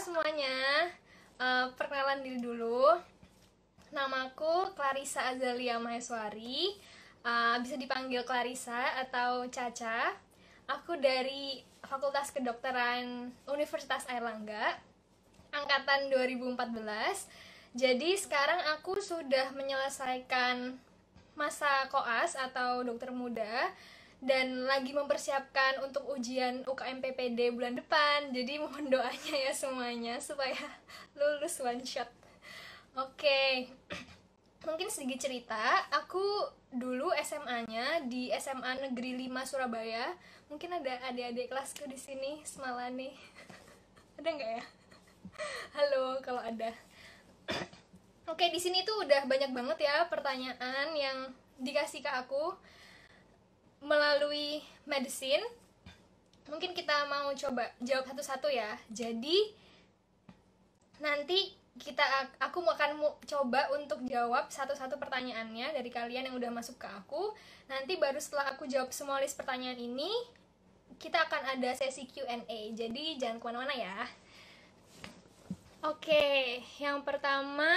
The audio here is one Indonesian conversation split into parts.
semuanya, perkenalan diri dulu. Namaku Clarissa Azalia Maheswari, bisa dipanggil Clarissa atau Caca. Aku dari Fakultas Kedokteran Universitas Airlangga, angkatan 2014. Jadi sekarang aku sudah menyelesaikan masa koas atau dokter muda dan lagi mempersiapkan untuk ujian UKM PPD bulan depan. Jadi mohon doanya ya semuanya supaya lulus one shot. Oke. Mungkin sedikit cerita, aku dulu SMA-nya di SMA Negeri 5 Surabaya. Mungkin ada adik-adik kelasku di sini semalam nih. Ada nggak ya? Halo, kalau ada. Oke, di sini tuh udah banyak banget ya pertanyaan yang dikasih ke aku melalui medicine. Mungkin kita mau coba jawab satu-satu ya. Jadi nanti aku akan coba untuk jawab satu-satu pertanyaannya dari kalian yang udah masuk ke aku. Nanti baru setelah aku jawab semua list pertanyaan ini, kita akan ada sesi Q&A. Jadi jangan kemana-mana ya. Oke, yang pertama,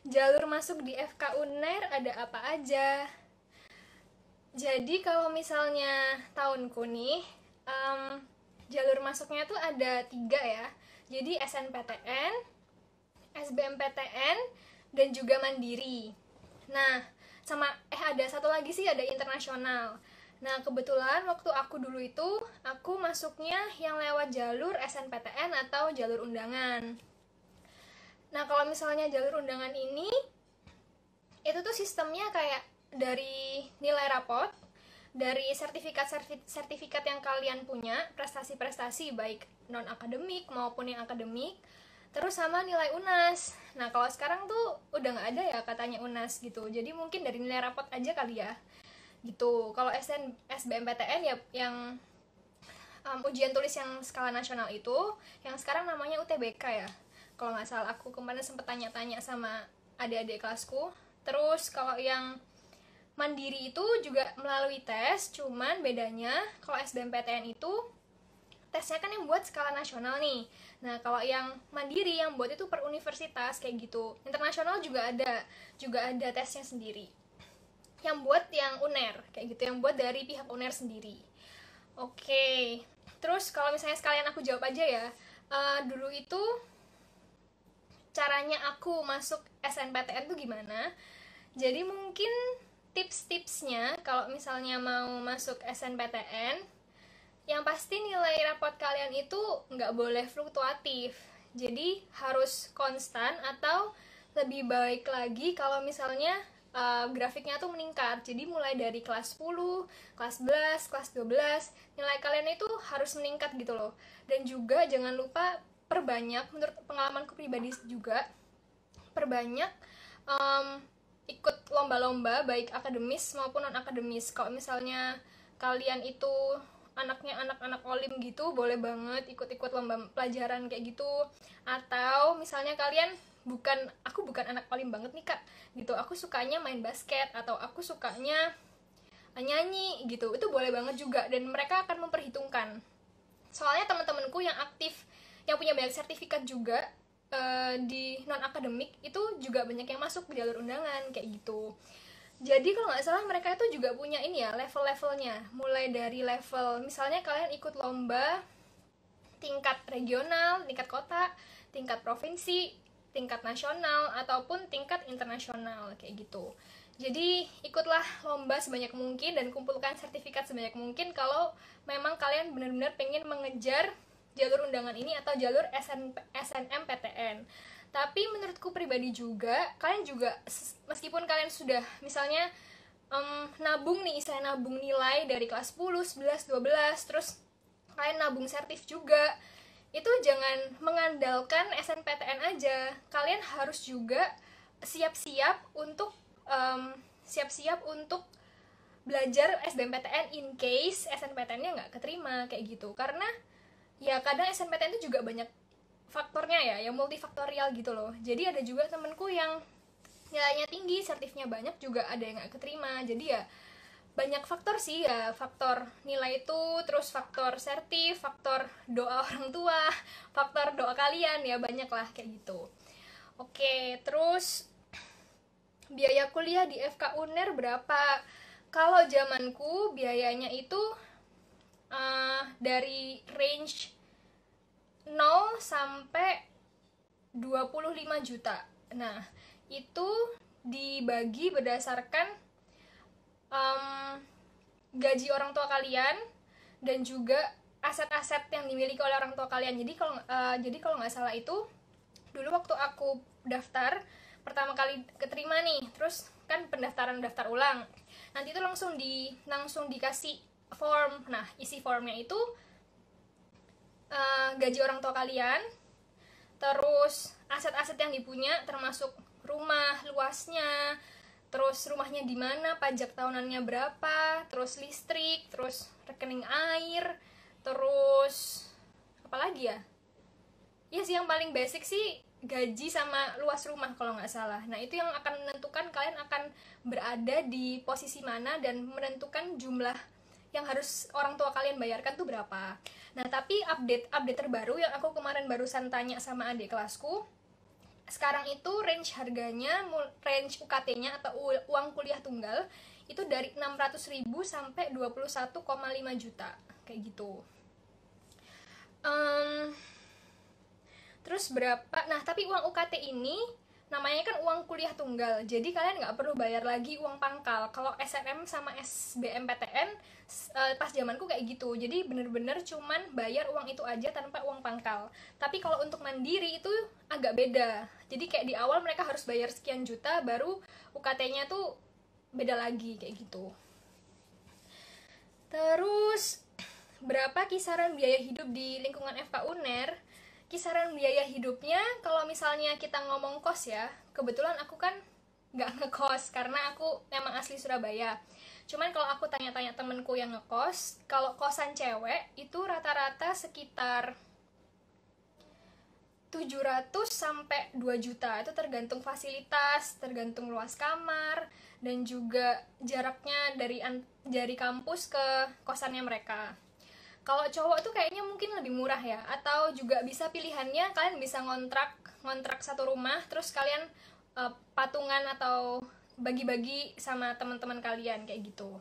jalur masuk di FK UNER ada apa aja? Jadi kalau misalnya tahunku nih, jalur masuknya tuh ada 3 ya. Jadi SNPTN, SBMPTN, dan juga mandiri. Nah, ada satu lagi sih, ada internasional. Nah, kebetulan waktu aku dulu itu, aku masuknya yang lewat jalur SNPTN atau jalur undangan. Nah, kalau misalnya jalur undangan ini, itu tuh sistemnya kayak dari nilai rapot, dari sertifikat yang kalian punya, prestasi-prestasi baik non-akademik maupun yang akademik, terus sama nilai UNAS. Nah, kalau sekarang tuh udah nggak ada ya katanya UNAS gitu, jadi mungkin dari nilai rapot aja kali ya gitu. Kalau SBMPTN ya yang ujian tulis yang skala nasional itu, yang sekarang namanya UTBK ya kalau nggak salah. Aku kemarin sempet tanya-tanya sama adik-adik kelasku. Terus kalau yang mandiri itu juga melalui tes, cuman bedanya kalau SBMPTN itu tesnya kan yang buat skala nasional nih. Nah, kalau yang mandiri yang buat itu per universitas kayak gitu. Internasional juga ada tesnya sendiri. Yang buat yang UNER kayak gitu, yang buat dari pihak UNER sendiri. Oke. Terus kalau misalnya sekalian aku jawab aja ya. Dulu itu caranya aku masuk SNPTN tuh gimana? Jadi mungkin tips-tipsnya kalau misalnya mau masuk SNPTN, yang pasti nilai rapot kalian itu nggak boleh fluktuatif. Jadi harus konstan, atau lebih baik lagi kalau misalnya grafiknya tuh meningkat. Jadi mulai dari kelas 10, kelas 11, kelas 12, nilai kalian itu harus meningkat gitu loh. Dan juga jangan lupa perbanyak, menurut pengalamanku pribadi juga, perbanyak ikut lomba-lomba baik akademis maupun non akademis. Kalau misalnya kalian itu anaknya anak-anak olim gitu, boleh banget ikut-ikut lomba pelajaran kayak gitu. Atau misalnya kalian aku bukan anak olim banget nih kak gitu, aku sukanya main basket atau aku sukanya nyanyi gitu, itu boleh banget juga, dan mereka akan memperhitungkan. Soalnya teman-temanku yang aktif, yang punya banyak sertifikat juga di non akademik itu juga banyak yang masuk ke jalur undangan kayak gitu. Jadi kalau nggak salah mereka itu juga punya ini ya, level-levelnya. Mulai dari level misalnya kalian ikut lomba tingkat regional, tingkat kota, tingkat provinsi, tingkat nasional, ataupun tingkat internasional kayak gitu. Jadi ikutlah lomba sebanyak mungkin dan kumpulkan sertifikat sebanyak mungkin kalau memang kalian benar-benar pengen mengejar jalur undangan ini atau jalur SNMPTN. Tapi menurutku pribadi juga, kalian juga meskipun kalian sudah misalnya nabung nih, istilahnya nabung nilai dari kelas 10, 11, 12, terus kalian nabung sertif juga, itu jangan mengandalkan SNPTN aja. Kalian harus juga siap-siap untuk belajar SBMPTN in case SNPTN-nya nggak keterima kayak gitu. Karena ya kadang SNPTN itu juga banyak faktornya ya, yang multifaktorial gitu loh. Jadi ada juga temenku yang nilainya tinggi, sertifnya banyak, juga ada yang nggak keterima. Jadi ya banyak faktor sih ya, faktor nilai itu, terus faktor sertif, faktor doa orang tua, faktor doa kalian, ya banyak lah kayak gitu. Oke, terus biaya kuliah di FK UNER berapa? Kalau zamanku biayanya itu dari range 0 sampai 25 juta. Nah, itu dibagi berdasarkan gaji orang tua kalian dan juga aset-aset yang dimiliki oleh orang tua kalian. Jadi kalau nggak salah itu dulu waktu aku daftar pertama kali keterima nih, terus kan pendaftaran daftar ulang. Nanti itu langsung dikasih form. Nah, isi formnya itu gaji orang tua kalian, terus aset-aset yang dipunya termasuk rumah luasnya, terus rumahnya di mana, pajak tahunannya berapa, terus listrik, terus rekening air, terus apa lagi ya? Ya sih, yang paling basic sih gaji sama luas rumah kalau nggak salah. Nah, itu yang akan menentukan kalian akan berada di posisi mana dan menentukan jumlah yang harus orang tua kalian bayarkan tuh berapa. Nah, tapi update terbaru yang aku kemarin barusan tanya sama adik kelasku, sekarang itu range harganya, range UKT-nya atau uang kuliah tunggal itu dari 600.000 sampai 21,5 juta kayak gitu. Terus berapa? Nah, tapi uang UKT ini namanya kan uang kuliah tunggal, jadi kalian nggak perlu bayar lagi uang pangkal. Kalau SNM sama SBMPTN pas zamanku kayak gitu, jadi bener-bener cuman bayar uang itu aja tanpa uang pangkal. Tapi kalau untuk mandiri itu agak beda, jadi kayak di awal mereka harus bayar sekian juta, baru UKT-nya tuh beda lagi kayak gitu. Terus berapa kisaran biaya hidup di lingkungan FK UNER? Kisaran biaya hidupnya kalau misalnya kita ngomong kos ya, kebetulan aku kan nggak ngekos karena aku emang asli Surabaya. Cuman kalau aku tanya-tanya temenku yang ngekos, kalau kosan cewek itu rata-rata sekitar 700 sampai 2 juta. Itu tergantung fasilitas, tergantung luas kamar, dan juga jaraknya dari kampus ke kosannya mereka. Kalau cowok tuh kayaknya mungkin lebih murah ya, atau juga bisa pilihannya kalian bisa ngontrak satu rumah, terus kalian patungan atau bagi-bagi sama teman-teman kalian kayak gitu.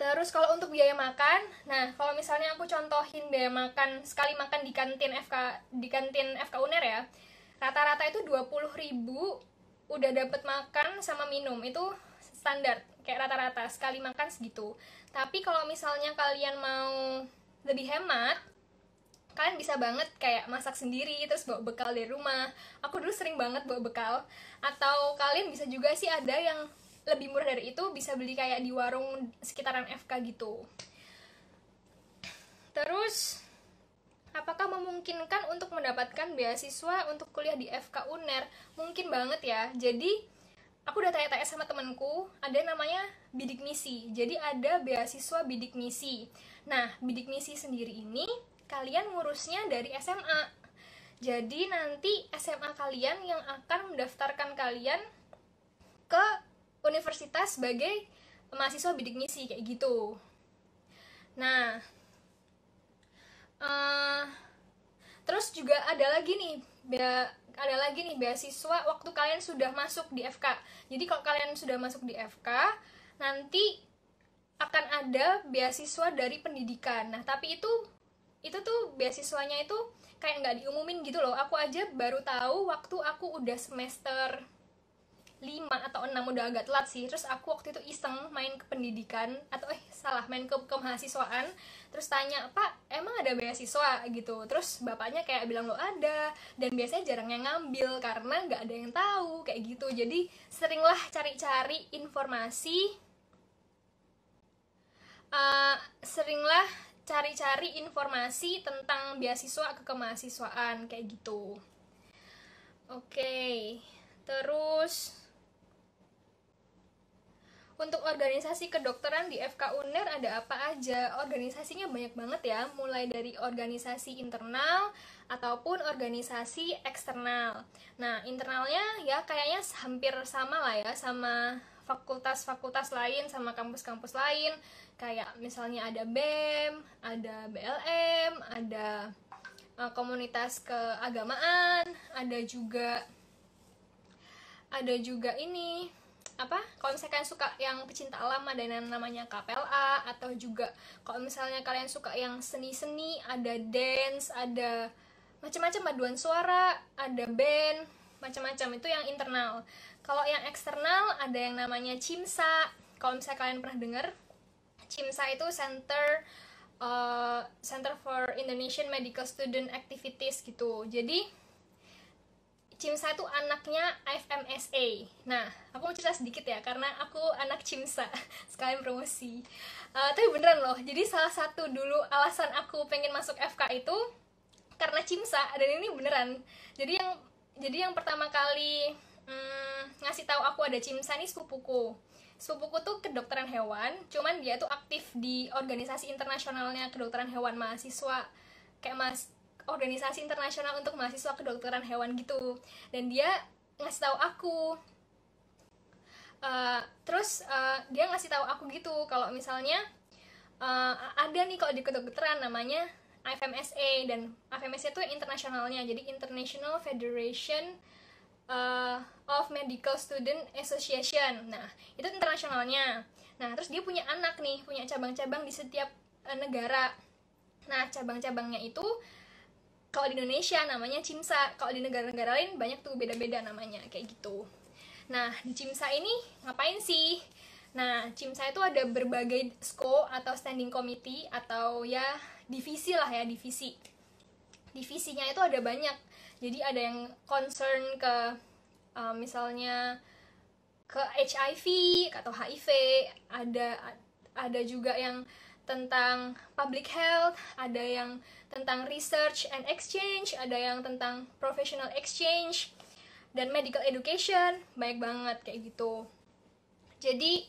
Terus kalau untuk biaya makan, nah kalau misalnya aku contohin biaya makan sekali makan di kantin FK UNER ya, rata-rata itu 20.000 udah dapet makan sama minum, itu standar kayak rata-rata sekali makan segitu. Tapi kalau misalnya kalian mau lebih hemat, kalian bisa banget kayak masak sendiri terus bawa bekal dari rumah. Aku dulu sering banget bawa bekal. Atau kalian bisa juga sih, ada yang lebih murah dari itu, bisa beli kayak di warung sekitaran FK gitu. Terus apakah memungkinkan untuk mendapatkan beasiswa untuk kuliah di FK UNER? Mungkin banget ya. Jadi aku udah tanya-tanya sama temenku, ada namanya bidik misi. Jadi ada beasiswa bidik misi. Nah, bidik misi sendiri ini kalian ngurusnya dari SMA. Jadi nanti SMA kalian yang akan mendaftarkan kalian ke universitas sebagai mahasiswa bidik misi kayak gitu. Nah, terus juga ada lagi nih beasiswa waktu kalian sudah masuk di FK. Jadi kalau kalian sudah masuk di FK, nanti akan ada beasiswa dari pendidikan. Nah, tapi itu tuh beasiswanya itu kayak nggak diumumin gitu loh. Aku aja baru tahu waktu aku udah semester 5 atau 6, udah agak telat sih. Terus aku waktu itu iseng main ke pendidikan, main ke kemahasiswaan, terus tanya, "Pak, emang ada beasiswa?" gitu. Terus bapaknya kayak bilang, "Lo ada." Dan biasanya jarang yang ngambil karena nggak ada yang tahu kayak gitu. Jadi seringlah cari-cari informasi tentang beasiswa kemahasiswaan kayak gitu. Oke. Terus untuk organisasi kedokteran di FK UNER ada apa aja? Organisasinya banyak banget ya, mulai dari organisasi internal ataupun organisasi eksternal. Nah, internalnya ya kayaknya hampir sama lah ya sama fakultas-fakultas lain sama kampus-kampus lain, kayak misalnya ada BEM, ada BLM, ada komunitas keagamaan, ada juga ini kalau misalkan suka yang pecinta alam ada yang namanya KPLA, atau juga kalau misalnya kalian suka yang seni-seni ada dance, ada macam-macam, paduan suara, ada band, macam-macam. Itu yang internal. Kalau yang eksternal ada yang namanya CIMSA. Kalau misalnya kalian pernah dengar, CIMSA itu Center for Indonesian Medical Student Activities gitu. Jadi CIMSA itu anaknya IFMSA. Nah, aku mau cerita sedikit ya, karena aku anak CIMSA, sekalian promosi. Tapi beneran loh, jadi salah satu dulu alasan aku pengen masuk FK itu karena CIMSA, dan ini beneran. Jadi yang pertama kali ngasih tahu aku ada CIMSA nih sepupuku. Sepupuku tuh kedokteran hewan, cuman dia tuh aktif di organisasi internasionalnya kedokteran hewan mahasiswa, kayak organisasi internasional untuk mahasiswa kedokteran hewan gitu. Dan dia ngasih tahu aku, dia ngasih tahu aku gitu kalau misalnya ada nih kalau di kedokteran namanya IFMSA, dan IFMSA itu internasionalnya, jadi International Federation of Medical Student Association. Nah, itu internasionalnya. Nah, terus dia punya anak nih, punya cabang-cabang di setiap negara. Nah, cabang-cabangnya itu kalau di Indonesia namanya CIMSA, kalau di negara-negara lain banyak tuh beda-beda namanya, kayak gitu. Nah, di CIMSA ini ngapain sih? Nah, CIMSA itu ada berbagai SCO atau standing committee, atau ya divisi lah ya, divisi. Divisinya itu ada banyak. Jadi ada yang concern ke misalnya ke HIV atau HIV, ada juga yang tentang public health, ada yang tentang research and exchange, ada yang tentang professional exchange, dan medical education, banyak banget kayak gitu. Jadi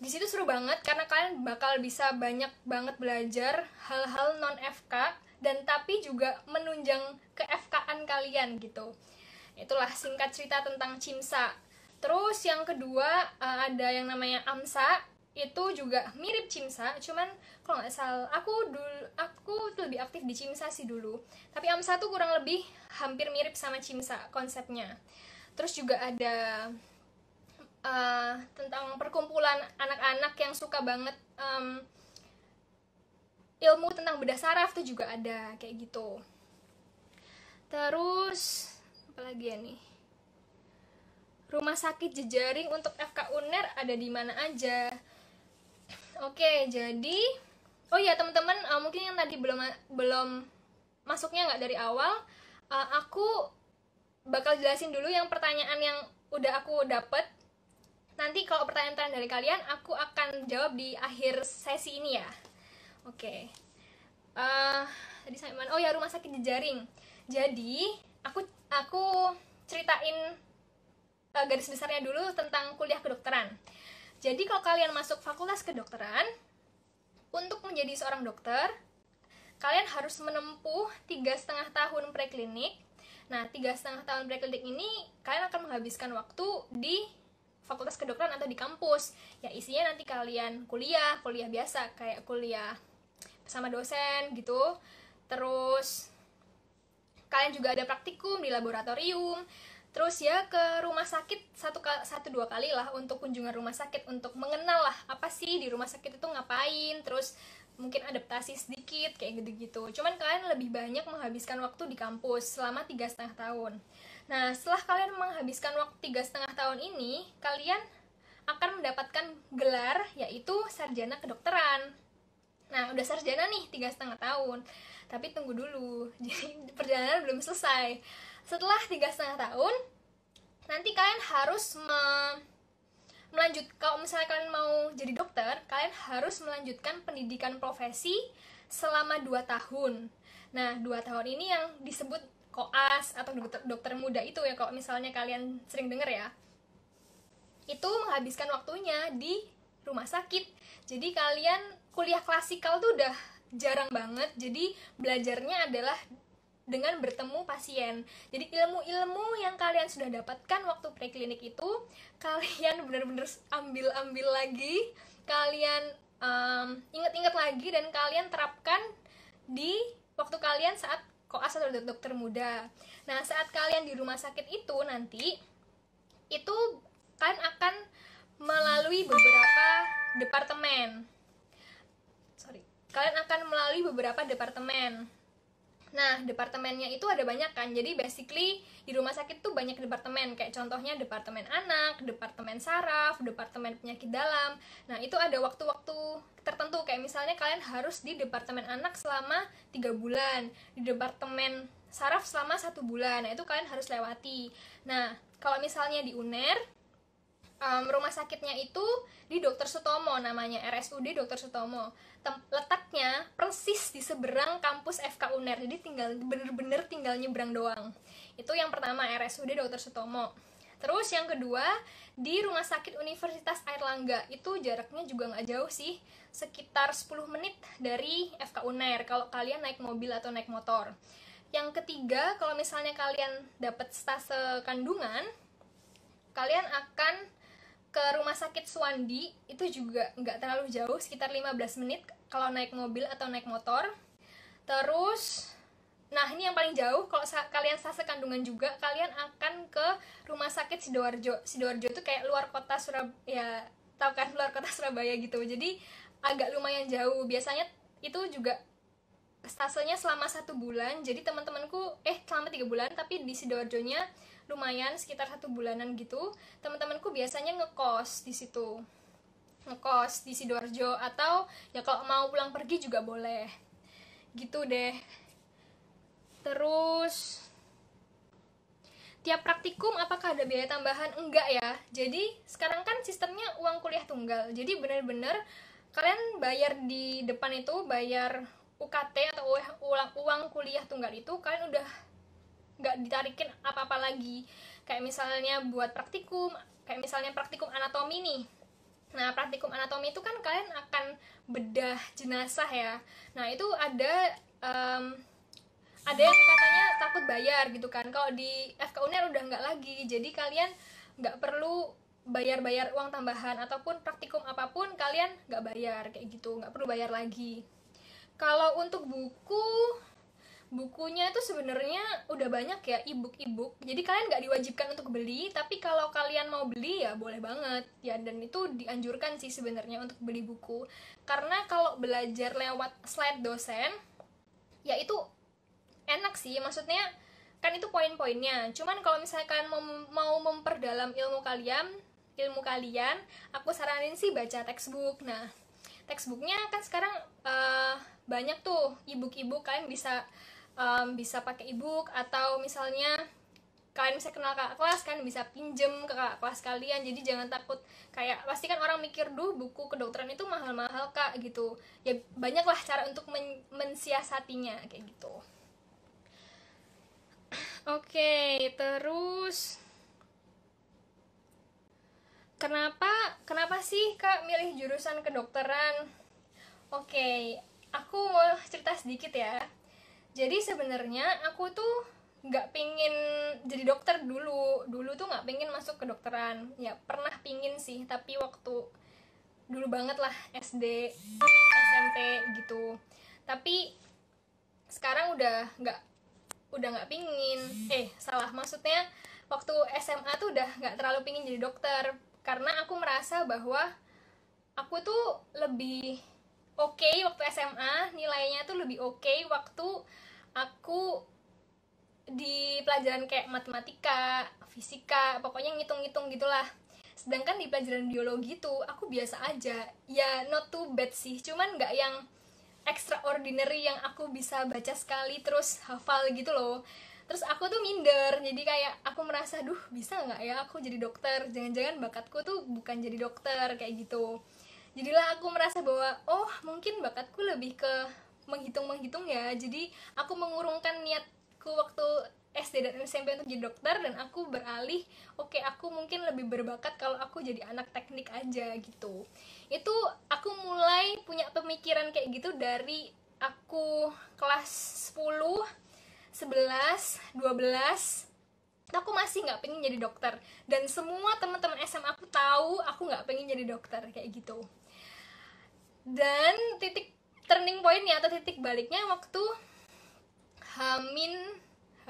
di situ seru banget karena kalian bakal bisa banyak banget belajar hal-hal non FK, dan tapi juga menunjang ke FK-an kalian gitu. Itulah singkat cerita tentang CIMSA. Terus yang kedua ada yang namanya AMSA. Itu juga mirip CIMSA, cuman kalau nggak salah aku tuh lebih aktif di CIMSA sih dulu, tapi AMSA tuh kurang lebih hampir mirip sama CIMSA konsepnya. Terus juga ada tentang perkumpulan anak-anak yang suka banget ilmu tentang bedah saraf tuh juga ada, kayak gitu. Terus apa lagi ya nih, rumah sakit jejaring untuk FK UNER ada di mana aja. Oke, jadi teman-teman, mungkin yang tadi belum masuknya nggak dari awal, aku bakal jelasin dulu yang pertanyaan yang udah aku dapet. Nanti kalau pertanyaan dari kalian, aku akan jawab di akhir sesi ini ya. Oke. Tadi saya mana? Rumah sakit jejaring. Jadi aku ceritain garis besarnya dulu tentang kuliah kedokteran. Jadi kalau kalian masuk fakultas kedokteran, untuk menjadi seorang dokter, kalian harus menempuh 3,5 tahun preklinik. Nah, 3,5 tahun preklinik ini kalian akan menghabiskan waktu di fakultas kedokteran atau di kampus. Ya isinya nanti kalian kuliah biasa, kayak kuliah bersama dosen gitu. Terus kalian juga ada praktikum di laboratorium. Terus ya ke rumah sakit 1-2 kali lah untuk kunjungan rumah sakit, untuk mengenal lah apa sih di rumah sakit itu ngapain, terus mungkin adaptasi sedikit kayak gitu-gitu. Cuman kalian lebih banyak menghabiskan waktu di kampus selama 3,5 tahun. Nah, setelah kalian menghabiskan waktu 3,5 tahun ini, kalian akan mendapatkan gelar yaitu sarjana kedokteran. Nah, udah sarjana nih 3,5 tahun. Tapi tunggu dulu, jadi perjalanan belum selesai. Setelah 3,5 tahun, nanti kalian harus kalau misalnya kalian mau jadi dokter, kalian harus melanjutkan pendidikan profesi selama 2 tahun. Nah, 2 tahun ini yang disebut koas atau dokter muda itu ya, kalau misalnya kalian sering denger ya. Itu menghabiskan waktunya di rumah sakit. Jadi kalian kuliah klasikal tuh udah jarang banget, jadi belajarnya adalah dengan bertemu pasien. Jadi ilmu-ilmu yang kalian sudah dapatkan waktu preklinik itu kalian benar-benar ambil lagi, kalian ingat-ingat lagi, dan kalian terapkan di waktu kalian saat koas atau dokter muda. Nah, saat kalian di rumah sakit itu nanti, itu kalian akan melalui beberapa departemen. Kalian akan melalui beberapa departemen. Nah, departemennya itu ada banyak kan. Jadi basically di rumah sakit tuh banyak departemen. Kayak contohnya departemen anak, departemen saraf, departemen penyakit dalam. Nah, itu ada waktu-waktu tertentu. Kayak misalnya kalian harus di departemen anak selama 3 bulan, di departemen saraf selama 1 bulan. Nah, itu kalian harus lewati. Nah, kalau misalnya di UNER, rumah sakitnya itu di Dr. Sutomo, namanya RSUD Dr. Sutomo. Letaknya persis di seberang kampus FK UNER, jadi bener-bener tinggal nyebrang doang. Itu yang pertama, RSUD Dr. Sutomo. Terus yang kedua, di Rumah Sakit Universitas Airlangga, itu jaraknya juga nggak jauh sih, sekitar 10 menit dari FK UNER kalau kalian naik mobil atau naik motor. Yang ketiga, kalau misalnya kalian dapat stase kandungan, kalian akan ke Rumah Sakit Suwandi, itu juga nggak terlalu jauh, sekitar 15 menit kalau naik mobil atau naik motor. Terus, nah ini yang paling jauh, kalau kalian stase kandungan juga, kalian akan ke Rumah Sakit Sidoarjo. Sidoarjo itu kayak luar kota Surabaya, ya tahu kan, luar kota Surabaya gitu, jadi agak lumayan jauh. Biasanya itu juga stasenya selama 1 bulan, jadi teman-temanku selama 3 bulan, tapi di Sidoarjonya lumayan sekitar 1 bulanan gitu. Teman-temanku biasanya ngekos di situ, ngekos di Sidoarjo, atau ya kalau mau pulang pergi juga boleh gitu deh. Terus tiap praktikum apakah ada biaya tambahan? Enggak ya, jadi sekarang kan sistemnya uang kuliah tunggal, jadi bener-bener kalian bayar di depan itu, bayar UKT atau uang kuliah tunggal itu, kalian udah nggak ditarikin apa-apa lagi. Kayak misalnya buat praktikum, kayak misalnya praktikum anatomi nih. Nah, praktikum anatomi itu kan kalian akan bedah jenazah ya. Nah, itu ada yang katanya takut bayar gitu kan. Kalau di FK UNER udah nggak lagi, jadi kalian nggak perlu bayar-bayar uang tambahan, ataupun praktikum apapun kalian nggak bayar kayak gitu, nggak perlu bayar lagi. Kalau untuk bukunya itu sebenarnya udah banyak ya, e-book, jadi kalian nggak diwajibkan untuk beli, tapi kalau kalian mau beli ya boleh banget ya, dan itu dianjurkan sih sebenarnya untuk beli buku, karena kalau belajar lewat slide dosen ya itu enak sih, maksudnya kan itu poin-poinnya. Cuman kalau misalnya kalian mau memperdalam ilmu kalian, aku saranin sih baca textbook. Nah, textbooknya kan sekarang banyak tuh e-book, kalian bisa pakai e-book, atau misalnya kalian bisa kenal kakak kelas, kalian bisa pinjem ke kakak kelas kalian. Jadi jangan takut, kayak pasti kan orang mikir, buku kedokteran itu mahal-mahal kak gitu ya. Banyaklah cara untuk mensiasatinya kayak gitu. Oke, terus kenapa sih kak milih jurusan kedokteran? Oke, aku mau cerita sedikit ya. Jadi sebenarnya aku tuh nggak pingin jadi dokter dulu tuh nggak pingin masuk kedokteran. Ya pernah pingin sih, tapi waktu dulu banget lah, SD, SMP gitu. Tapi sekarang udah nggak pingin. Maksudnya waktu SMA tuh udah nggak terlalu pingin jadi dokter, karena aku merasa bahwa aku tuh lebih oke waktu SMA, nilainya tuh lebih oke waktu aku di pelajaran kayak matematika, fisika, pokoknya ngitung-ngitung gitulah. Sedangkan di pelajaran biologi tuh aku biasa aja, ya not too bad sih, cuman nggak yang extraordinary yang aku bisa baca sekali terus hafal gitu loh. Terus aku tuh minder, jadi kayak aku merasa, bisa nggak ya aku jadi dokter, jangan-jangan bakatku tuh bukan jadi dokter kayak gitu. Jadilah aku merasa bahwa mungkin bakatku lebih ke menghitung ya. Jadi aku mengurungkan niatku waktu SD dan SMP untuk jadi dokter, dan aku beralih, aku mungkin lebih berbakat kalau aku jadi anak teknik aja gitu. Itu aku mulai punya pemikiran kayak gitu dari aku kelas 10 11, 12 aku masih nggak pengen jadi dokter, dan semua teman-teman SMA aku tahu aku nggak pengen jadi dokter kayak gitu. Dan titik turning pointnya atau titik baliknya waktu Hamin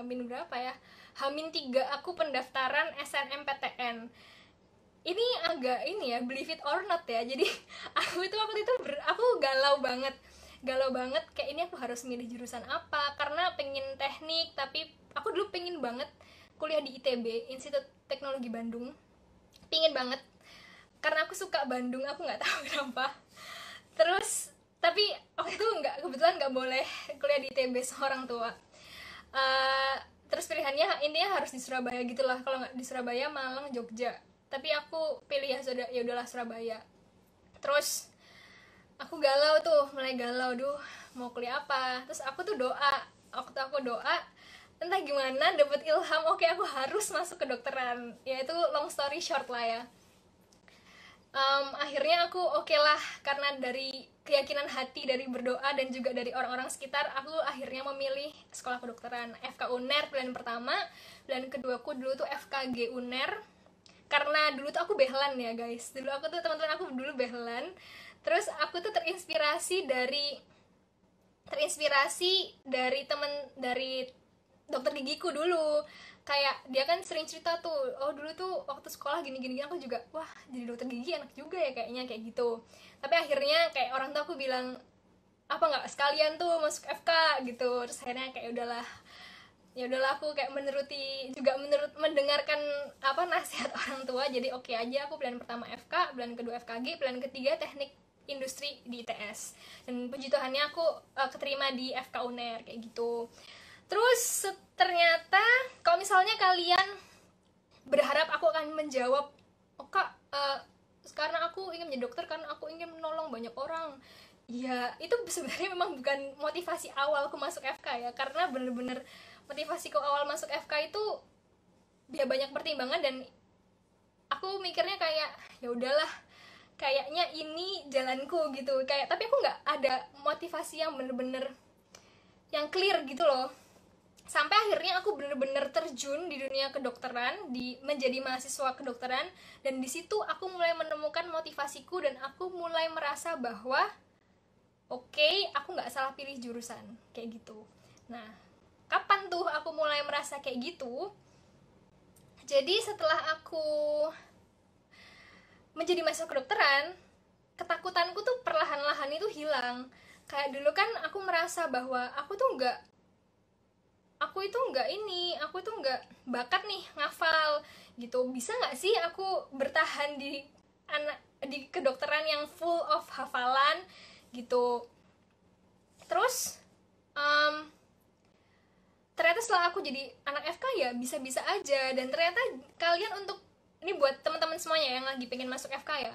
Hamin berapa ya? Hamin 3 aku pendaftaran SNMPTN. Ini agak ini ya, believe it or not ya. Jadi aku itu waktu itu aku galau banget. Galau banget kayak ini aku harus milih jurusan apa, karena pengen teknik, tapi aku dulu pengen banget kuliah di ITB, Institut Teknologi Bandung. Pengen banget karena aku suka Bandung, aku nggak tahu kenapa. Terus tapi waktu itu kebetulan nggak boleh kuliah di ITB seorang tua. Terus pilihannya intinya harus di Surabaya gitulah, kalau nggak di Surabaya Malang Jogja, tapi aku pilih ya udahlah Surabaya. Terus aku galau tuh, mulai galau, duh mau kuliah apa. Terus aku tuh waktu aku doa entah gimana dapet ilham, oke aku harus masuk ke kedokteran. Ya itu long story short lah ya. Akhirnya aku oke lah, karena dari keyakinan hati, dari berdoa, dan juga dari orang-orang sekitar, aku akhirnya memilih sekolah kedokteran FK UNER pilihan pertama. Dan keduaku dulu tuh FKG UNER, karena dulu tuh aku behelan ya guys, dulu aku tuh teman-teman aku dulu behelan. Terus aku tuh terinspirasi dari dokter gigiku dulu. Kayak dia kan sering cerita tuh, oh dulu tuh waktu sekolah gini-gini, aku juga wah jadi dokter gigi enak juga ya kayaknya, kayak gitu. Tapi akhirnya kayak orang tua aku bilang, apa nggak sekalian tuh masuk FK gitu. Terus akhirnya kayak ya udahlah aku kayak mendengarkan apa nasihat orang tua. Jadi oke aja, aku pilihan pertama FK, pilihan kedua FKG, pilihan ketiga teknik industri di ITS. Dan puji Tuhannya aku keterima di FK UNER kayak gitu. Terus ternyata kalau misalnya kalian berharap aku akan menjawab, oh kak, karena aku ingin menjadi dokter, karena aku ingin menolong banyak orang, ya itu sebenarnya memang bukan motivasi awal aku masuk FK ya. Karena bener-bener motivasiku awal masuk FK itu dia banyak pertimbangan, dan aku mikirnya kayak ya udahlah, kayaknya ini jalanku gitu. Kayak tapi aku nggak ada motivasi yang bener-bener yang clear gitu loh. Sampai akhirnya aku bener-bener terjun di dunia kedokteran, menjadi mahasiswa kedokteran, dan di situ aku mulai menemukan motivasiku, dan aku mulai merasa bahwa oke, aku nggak salah pilih jurusan kayak gitu. Nah, kapan tuh aku mulai merasa kayak gitu? Jadi setelah aku menjadi mahasiswa kedokteran, ketakutanku tuh perlahan-lahan itu hilang. Kayak dulu kan aku merasa bahwa aku itu nggak bakat nih ngafal gitu. Bisa nggak sih aku bertahan di kedokteran yang full of hafalan gitu. Terus ternyata setelah aku jadi anak FK ya bisa-bisa aja. Dan ternyata kalian, untuk ini buat teman-teman semuanya yang lagi pengen masuk FK ya,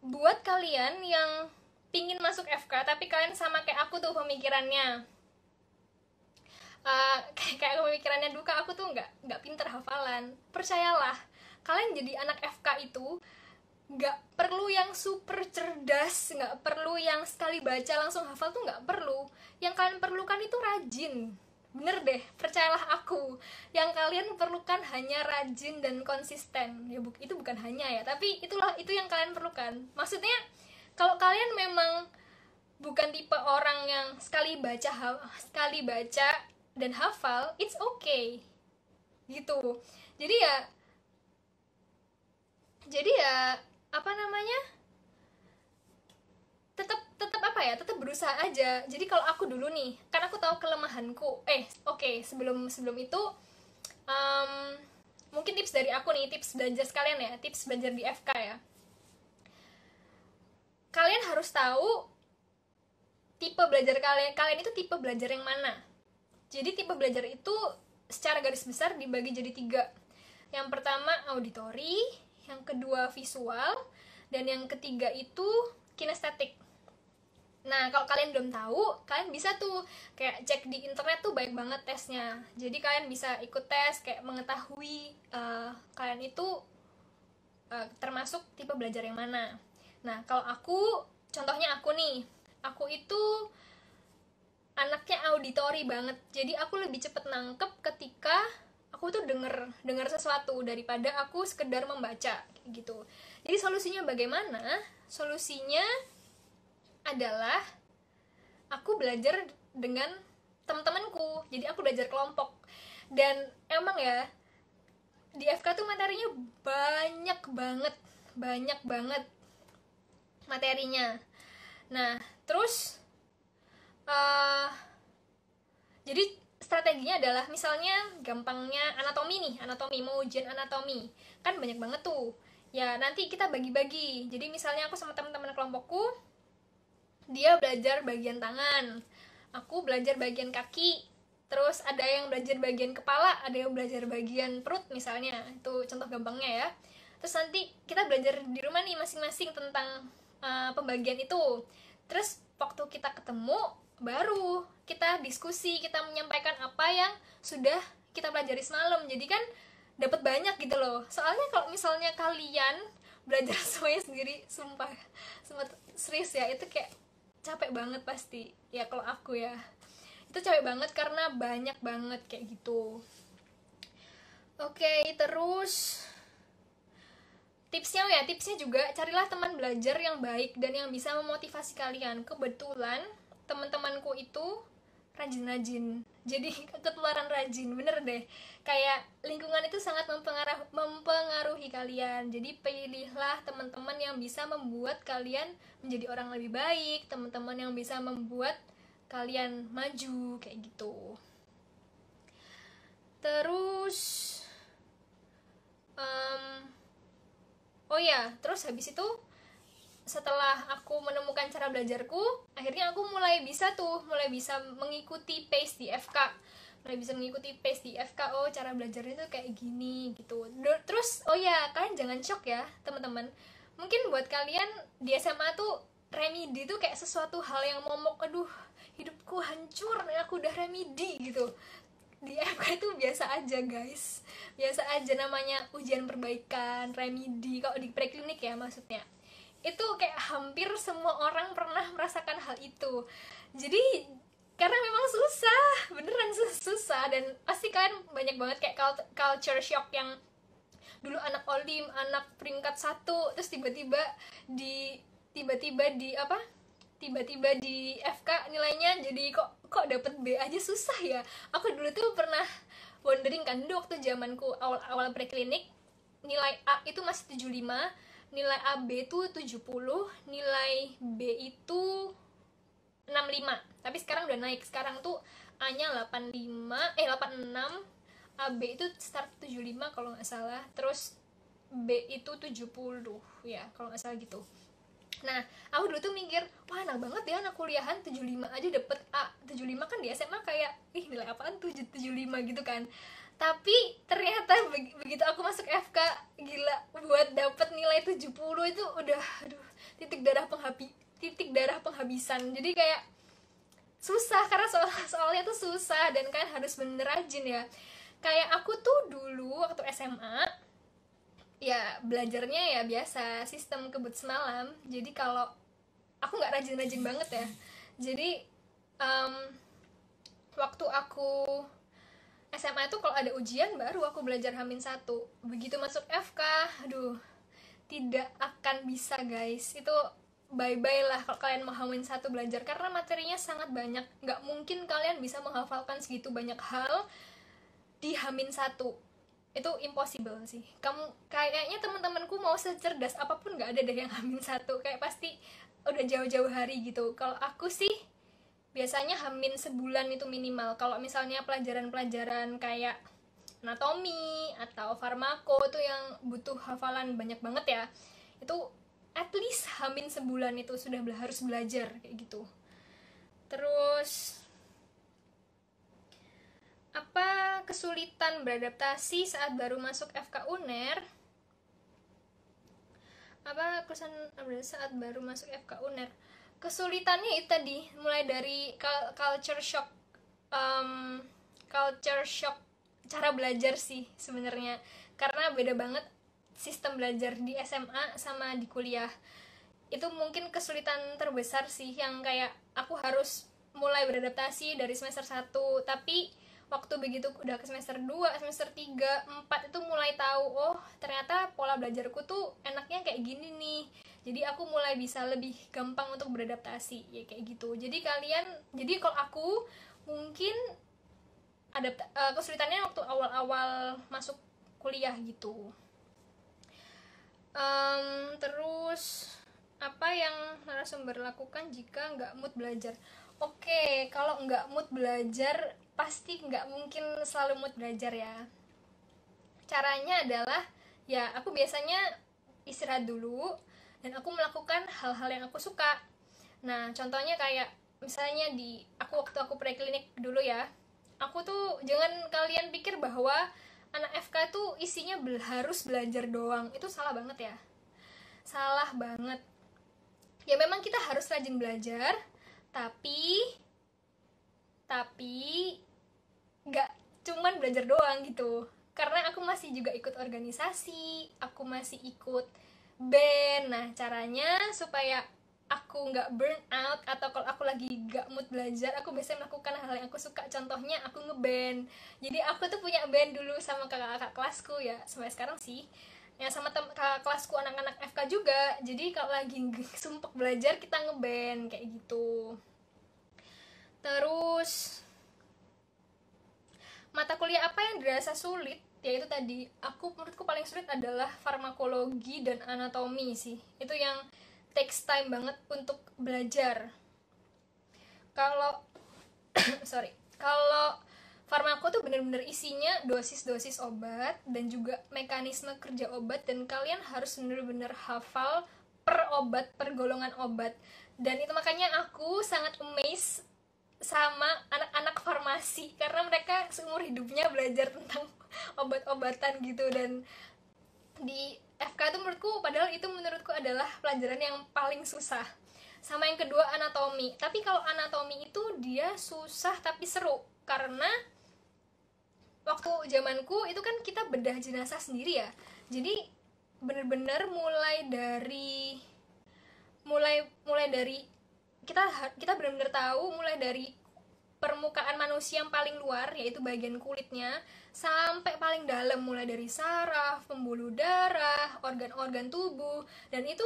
buat kalian yang pingin masuk FK tapi kalian sama kayak aku tuh pemikirannya, kayak pemikirannya Duka, aku tuh nggak pinter hafalan. Percayalah, kalian jadi anak FK itu nggak perlu yang super cerdas, nggak perlu yang sekali baca langsung hafal, tuh nggak perlu. Yang kalian perlukan itu rajin. Bener deh, percayalah aku, yang kalian perlukan hanya rajin dan konsisten. Ya itu bukan hanya ya, tapi itu yang kalian perlukan. Maksudnya kalau kalian memang bukan tipe orang yang sekali baca dan hafal, it's okay gitu. Jadi ya apa namanya, tetap berusaha aja. Jadi kalau aku dulu nih, kan aku tahu kelemahanku. Sebelum itu mungkin tips dari aku nih, tips belajar sekalian ya, tips belajar di FK ya. Kalian harus tahu tipe belajar kalian itu tipe belajar yang mana. Jadi tipe belajar itu secara garis besar dibagi jadi 3. Yang pertama auditori, yang kedua visual, dan yang ketiga itu kinestetik. Nah, kalau kalian belum tahu, kalian bisa tuh kayak cek di internet tuh banyak banget tesnya. Jadi kalian bisa ikut tes kayak mengetahui kalian itu termasuk tipe belajar yang mana. Nah, kalau contohnya aku nih, aku itu anaknya auditori banget, jadi aku lebih cepet nangkep ketika aku tuh denger sesuatu daripada aku sekedar membaca gitu. Jadi solusinya bagaimana? Solusinya adalah aku belajar dengan teman-temanku, jadi aku belajar kelompok. Dan emang ya di FK tuh materinya banyak banget materinya. Nah terus jadi strateginya adalah misalnya gampangnya anatomi mau ujian anatomi kan banyak banget tuh ya, nanti kita bagi-bagi. Jadi misalnya aku sama teman-teman kelompokku, dia belajar bagian tangan, aku belajar bagian kaki, terus ada yang belajar bagian kepala, ada yang belajar bagian perut misalnya, itu contoh gampangnya ya. Terus nanti kita belajar di rumah nih masing-masing tentang pembagian itu. Terus waktu kita ketemu baru kita diskusi, kita menyampaikan apa yang sudah kita pelajari semalam. Jadi kan dapat banyak gitu loh. Soalnya kalau misalnya kalian belajar semuanya sendiri, sumpah serius ya, itu kayak capek banget pasti ya. Kalau aku ya itu capek banget karena banyak banget kayak gitu. Oke, terus tipsnya juga carilah teman belajar yang baik dan yang bisa memotivasi kalian. Kebetulan teman-temanku itu rajin-rajin, jadi ketularan rajin, bener deh. Kayak lingkungan itu sangat mempengaruhi kalian. Jadi pilihlah teman-teman yang bisa membuat kalian menjadi orang lebih baik, teman-teman yang bisa membuat kalian maju kayak gitu. Terus oh ya, terus habis itu setelah aku menemukan cara belajarku, akhirnya aku mulai bisa mengikuti pace di FK. Oh, cara belajarnya tuh kayak gini gitu. Terus oh ya, kalian jangan shock ya teman-teman. Mungkin buat kalian di SMA tuh remedi tuh kayak sesuatu hal yang momok, aduh hidupku hancur, aku udah remedi gitu. Di FK itu biasa aja guys, biasa aja, namanya ujian perbaikan, remedi. Kalau di preklinik ya maksudnya, itu kayak hampir semua orang pernah merasakan hal itu. Jadi karena memang susah, beneran susah, dan pasti kalian banyak banget kayak culture shock yang dulu anak olim, anak peringkat 1, terus tiba-tiba di FK nilainya jadi kok dapet B aja, susah ya. Aku dulu tuh pernah wondering kan, dulu waktu zamanku awal preklinik, nilai A itu masih 75, nilai AB itu 70, nilai B itu 65. Tapi sekarang udah naik, sekarang tuh A nya 86, AB itu start 75 kalau nggak salah, terus B itu 70 ya kalau nggak salah gitu. Nah, aku dulu tuh mikir, wah enak banget ya anak kuliahan 75 aja dapet A. 75 kan di SMA kayak, nilai apaan tuh 75 gitu kan. Tapi ternyata begitu aku masuk FK, gila, buat dapet nilai 70 itu udah, aduh, titik darah penghabisan. Jadi kayak susah, karena soalnya tuh susah, dan kalian harus bener rajin ya. Kayak aku tuh dulu waktu SMA, ya belajarnya ya biasa, sistem kebut semalam. Jadi kalau aku nggak rajin-rajin banget ya. Jadi waktu aku SMA itu kalau ada ujian baru aku belajar H-1. Begitu masuk FK, aduh, tidak akan bisa guys. Itu bye-bye lah kalau kalian mau H-1 belajar, karena materinya sangat banyak. Nggak mungkin kalian bisa menghafalkan segitu banyak hal di H-1. Itu impossible sih. Kayaknya teman-temanku mau secerdas apapun nggak ada deh yang H-1, kayak pasti udah jauh-jauh hari gitu. Kalau aku sih biasanya H-1 sebulan itu minimal. Kalau misalnya pelajaran-pelajaran kayak anatomi atau farmako itu yang butuh hafalan banyak banget ya, itu at least H-1 sebulan itu sudah harus belajar kayak gitu. Terus apa kesulitan beradaptasi saat baru masuk FK UNER? Apa kesulitan saat baru masuk FK UNER? Kesulitannya itu tadi, mulai dari culture shock cara belajar sih sebenarnya, karena beda banget sistem belajar di SMA sama di kuliah. Itu mungkin kesulitan terbesar sih, yang kayak aku harus mulai beradaptasi dari semester 1, tapi waktu begitu udah ke semester 2, semester 3, 4 itu mulai tahu, oh ternyata pola belajarku tuh enaknya kayak gini nih. Jadi aku mulai bisa lebih gampang untuk beradaptasi, ya kayak gitu. Jadi kalau aku mungkin kesulitannya waktu awal-awal masuk kuliah gitu. Terus apa yang narasumber lakukan jika nggak mood belajar? Oke, kalau nggak mood belajar pasti nggak mungkin selalu mood belajar ya. Caranya adalah ya aku biasanya istirahat dulu dan aku melakukan hal-hal yang aku suka. Nah, contohnya kayak misalnya waktu aku preklinik dulu ya. Aku tuh jangan kalian pikir bahwa anak FK tuh isinya harus belajar doang. Itu salah banget ya. Salah banget. Ya memang kita harus rajin belajar, tapi nggak cuman belajar doang gitu. Karena aku masih juga ikut organisasi, aku masih ikut band. Nah, caranya supaya aku nggak burn out atau kalau aku lagi nggak mood belajar, aku biasanya melakukan hal yang aku suka. Contohnya aku ngeband. Jadi aku tuh punya band dulu sama kakak-kakak kelasku ya, sampai sekarang sih. Ya sama kakak kelasku anak-anak FK juga. Jadi kalau lagi sumpek belajar kita ngeband kayak gitu. Terus mata kuliah apa yang dirasa sulit? Ya itu tadi, menurutku paling sulit adalah farmakologi dan anatomi sih. Itu yang takes time banget untuk belajar. Kalau kalau farmako tuh bener-bener isinya dosis-dosis obat dan juga mekanisme kerja obat, dan kalian harus bener-bener hafal per obat, per golongan obat. Dan itu makanya aku sangat amazed sama anak-anak farmasi karena mereka seumur hidupnya belajar tentang obat-obatan gitu. Dan di FK itu menurutku adalah pelajaran yang paling susah. Sama yang kedua anatomi. Tapi kalau anatomi itu dia susah tapi seru, karena waktu zamanku itu kan kita bedah jenazah sendiri ya. Jadi bener-bener mulai dari kita benar-benar tahu mulai dari permukaan manusia yang paling luar, yaitu bagian kulitnya, sampai paling dalam, mulai dari saraf, pembuluh darah, organ-organ tubuh. Dan itu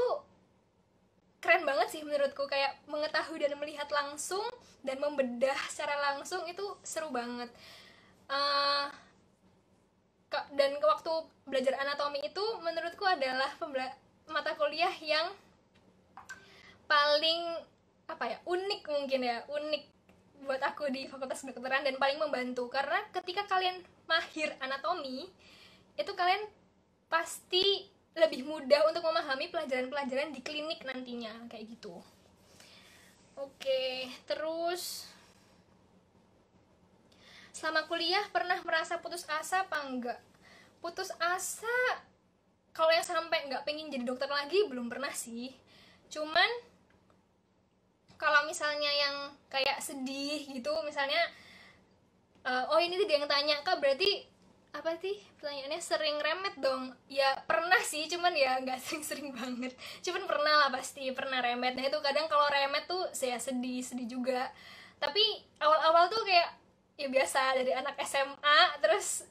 keren banget sih menurutku, kayak mengetahui dan melihat langsung dan membedah secara langsung itu seru banget. Dan waktu belajar anatomi itu menurutku adalah mata kuliah yang paling unik mungkin ya, unik buat aku di Fakultas Kedokteran dan paling membantu. Karena ketika kalian mahir anatomi, itu kalian pasti lebih mudah untuk memahami pelajaran-pelajaran di klinik nantinya kayak gitu. Oke, terus selama kuliah pernah merasa putus asa apa enggak? Putus asa kalau yang sampai nggak pengen jadi dokter lagi belum pernah sih. Cuman kalau misalnya yang kayak sedih gitu, misalnya ini tuh dia yang tanya, Kak berarti apa sih pertanyaannya, sering remet dong? Ya pernah sih, cuman ya nggak sering-sering banget. Cuman pernah lah, pasti pernah remet. Nah itu kadang kalau remet tuh saya sedih juga. Tapi awal-awal tuh kayak ya biasa, dari anak SMA terus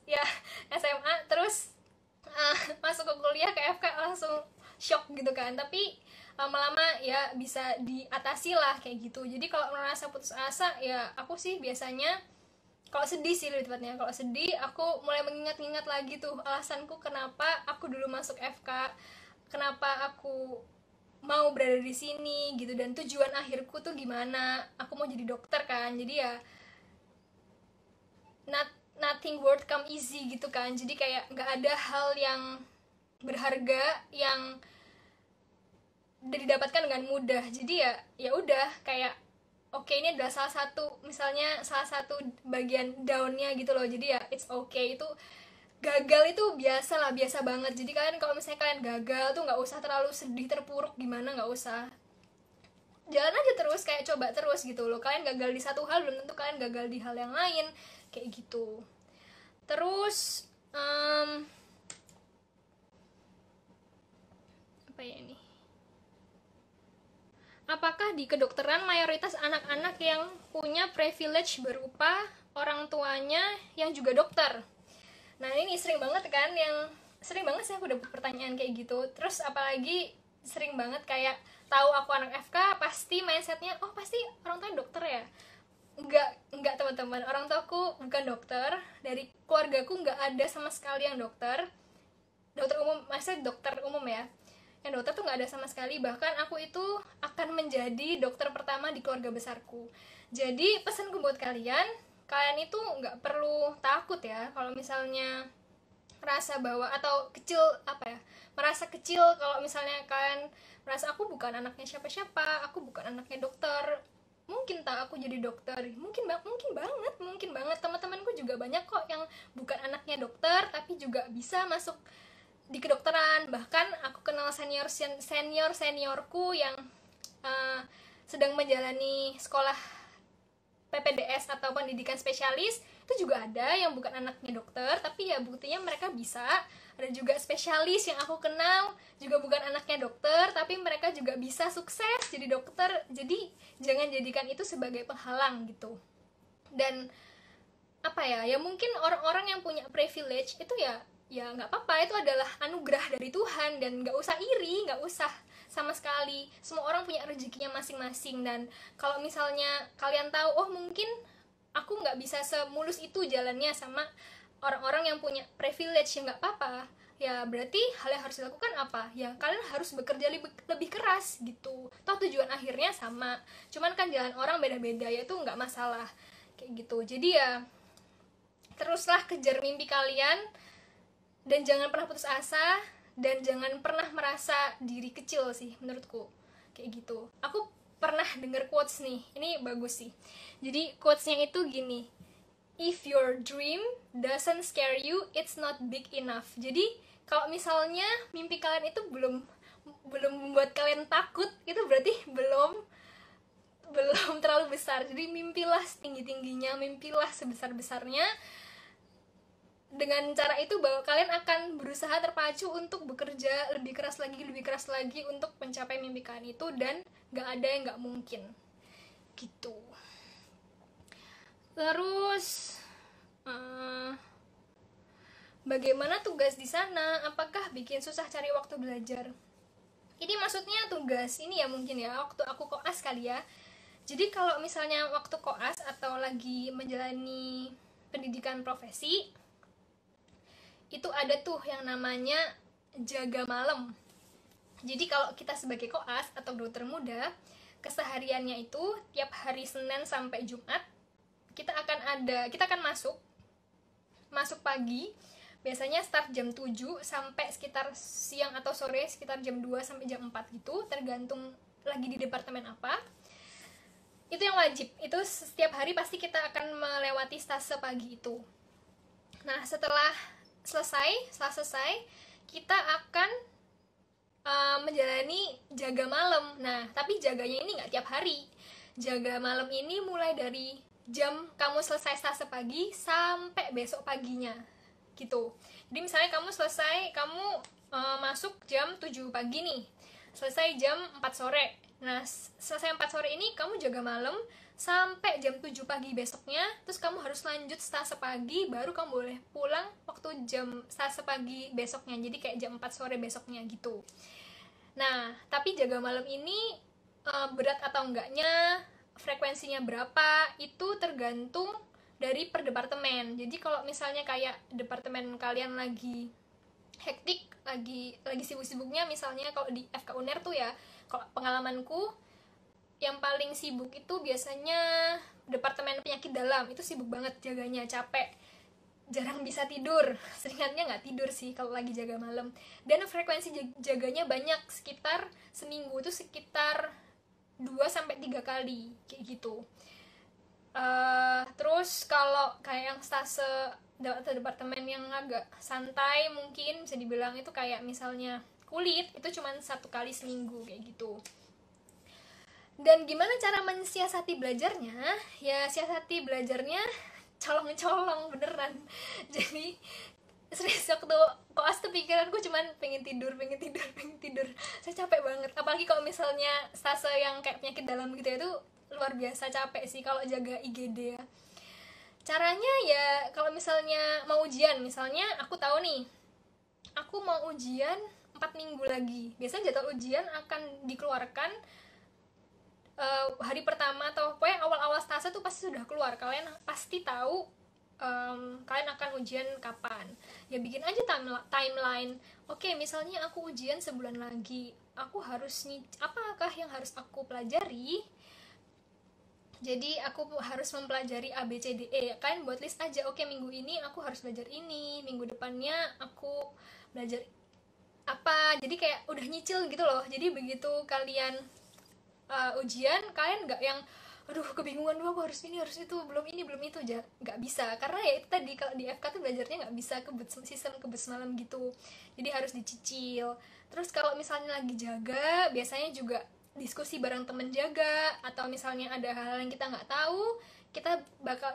masuk ke kuliah ke FK langsung shock gitu kan. Tapi lama-lama ya bisa diatasi lah kayak gitu. Jadi kalau merasa putus asa ya aku sih biasanya, kalau sedih sih lebih tepatnya, kalau sedih aku mulai mengingat-ingat lagi tuh alasanku kenapa aku dulu masuk FK, kenapa aku mau berada di sini gitu, dan tujuan akhirku tuh gimana. Aku mau jadi dokter kan, jadi ya nothing worth come easy gitu kan. Jadi kayak nggak ada hal yang berharga yang didapatkan dengan mudah. Jadi ya udah kayak oke, ini adalah salah satu bagian downnya gitu loh. Jadi ya it's okay. Itu gagal itu biasa banget. Jadi kalau misalnya kalian gagal tuh nggak usah terlalu sedih, terpuruk gimana, nggak usah. Jalan aja terus, kayak coba terus gitu loh. Kalian gagal di satu hal belum tentu kalian gagal di hal yang lain kayak gitu. Terus apa ya ini? apakah di kedokteran mayoritas anak-anak yang punya privilege berupa orang tuanya yang juga dokter? Nah ini sering banget kan, yang sering banget sih aku dapet pertanyaan kayak gitu. Terus apalagi sering banget kayak tahu aku anak FK pasti mindsetnya, oh pasti orang tuanya dokter ya. Enggak teman-teman, orang tuaku bukan dokter, dari keluargaku nggak ada sama sekali yang dokter umum, maksudnya dokter umum ya, yang dokter tuh nggak ada sama sekali. Bahkan aku itu akan menjadi dokter pertama di keluarga besarku. Jadi pesanku buat kalian itu nggak perlu takut ya kalau misalnya merasa bahwa, atau kecil apa ya, merasa kecil kalau misalnya kalian merasa aku bukan anaknya siapa-siapa, aku bukan anaknya dokter. Mungkin tak aku jadi dokter, mungkin banget teman-temanku juga banyak kok yang bukan anaknya dokter tapi juga bisa masuk di kedokteran. Bahkan aku kenal seniorku yang sedang menjalani sekolah PPDS atau pendidikan spesialis, itu juga ada yang bukan anaknya dokter tapi ya buktinya mereka bisa. Ada juga spesialis yang aku kenal juga bukan anaknya dokter tapi mereka juga bisa sukses jadi dokter. Jadi jangan jadikan itu sebagai penghalang gitu. Dan apa ya mungkin orang-orang yang punya privilege itu ya nggak apa-apa, itu adalah anugerah dari Tuhan, dan nggak usah iri, nggak usah sama sekali. Semua orang punya rezekinya masing-masing. Dan kalau misalnya kalian tahu, oh mungkin aku nggak bisa semulus itu jalannya sama orang-orang yang punya privilege, ya nggak apa-apa. Ya berarti hal yang harus dilakukan apa? Ya kalian harus bekerja lebih keras gitu. Toh tujuan akhirnya sama, cuman kan jalan orang beda-beda, ya itu nggak masalah kayak gitu. Jadi ya teruslah kejar mimpi kalian, dan jangan pernah putus asa, dan jangan pernah merasa diri kecil sih menurutku kayak gitu. Aku pernah denger quotes nih, ini bagus sih. Jadi quotesnya itu gini, if your dream doesn't scare you, it's not big enough. Jadi kalau misalnya mimpi kalian itu belum membuat kalian takut, itu berarti belum terlalu besar. Jadi mimpilah setinggi-tingginya, mimpilah sebesar-besarnya. Dengan cara itu bahwa kalian akan berusaha terpacu untuk bekerja lebih keras lagi untuk mencapai mimpi kalian itu, dan gak ada yang gak mungkin gitu. Terus bagaimana tugas di sana? Apakah bikin susah cari waktu belajar? Ini maksudnya tugas ini ya mungkin ya waktu aku koas kali ya. Jadi kalau misalnya waktu koas atau lagi menjalani pendidikan profesi, itu ada tuh yang namanya jaga malam. Jadi kalau kita sebagai koas atau dokter muda, kesehariannya itu tiap hari Senin sampai Jumat kita akan masuk pagi, biasanya start jam 7 sampai sekitar siang atau sore sekitar jam 2 sampai jam 4 gitu, tergantung lagi di departemen apa. Itu yang wajib, itu setiap hari pasti kita akan melewati stase pagi itu. Nah setelah selesai kita akan menjalani jaga malam. Nah tapi jaganya ini nggak tiap hari. Jaga malam ini mulai dari jam kamu selesai stase pagi sampai besok paginya gitu. Jadi misalnya kamu masuk jam 7 pagi nih, selesai jam 4 sore. Nah selesai 4 sore ini kamu jaga malam sampai jam 7 pagi besoknya. Terus kamu harus lanjut stase pagi, baru kamu boleh pulang waktu jam stase pagi besoknya. Jadi kayak jam 4 sore besoknya gitu. Nah tapi jaga malam ini berat atau enggaknya, frekuensinya berapa, itu tergantung dari per departemen. Jadi kalau misalnya kayak departemen kalian lagi hektik, lagi sibuk-sibuknya, misalnya kalau di FK UNER tuh ya, kalau pengalamanku yang paling sibuk itu biasanya departemen penyakit dalam. Itu sibuk banget jaganya, capek, jarang bisa tidur, seringannya nggak tidur sih kalau lagi jaga malam. Dan frekuensi jaganya banyak, sekitar seminggu itu sekitar 2-3 kali kayak gitu. Terus kalau kayak yang stase atau departemen yang agak santai, mungkin bisa dibilang itu kayak misalnya kulit, itu cuma 1 kali seminggu kayak gitu. Dan gimana cara mensiasati belajarnya? Ya siasati belajarnya colong-colong beneran. Jadi serius waktu koas tuh pikiranku cuman pengen tidur saya capek banget, apalagi kalau misalnya stase yang kayak penyakit dalam gitu ya, itu luar biasa capek sih kalau jaga IGD ya. Caranya ya kalau misalnya mau ujian, misalnya aku tahu nih aku mau ujian 4 minggu lagi, biasanya jadwal ujian akan dikeluarkan hari pertama atau pokoknya awal-awal stase tuh pasti sudah keluar, kalian pasti tahu kalian akan ujian kapan. Ya bikin aja timeline. Oke, misalnya aku ujian sebulan lagi, aku harus apakah yang harus aku pelajari. Jadi aku harus mempelajari A, B, C, D, E. Kalian buat list aja, oke minggu ini aku harus belajar ini, minggu depannya aku belajar apa. Jadi kayak udah nyicil gitu loh. Jadi begitu kalian ujian, kalian nggak yang aduh kebingungan dulu, aku harus ini harus itu, belum ini belum itu aja, nggak bisa. Karena ya itu tadi, kalau di FK tuh belajarnya nggak bisa sistem kebut semalam gitu, jadi harus dicicil. Terus kalau misalnya lagi jaga, biasanya juga diskusi bareng temen jaga, atau misalnya ada hal-hal yang kita nggak tahu,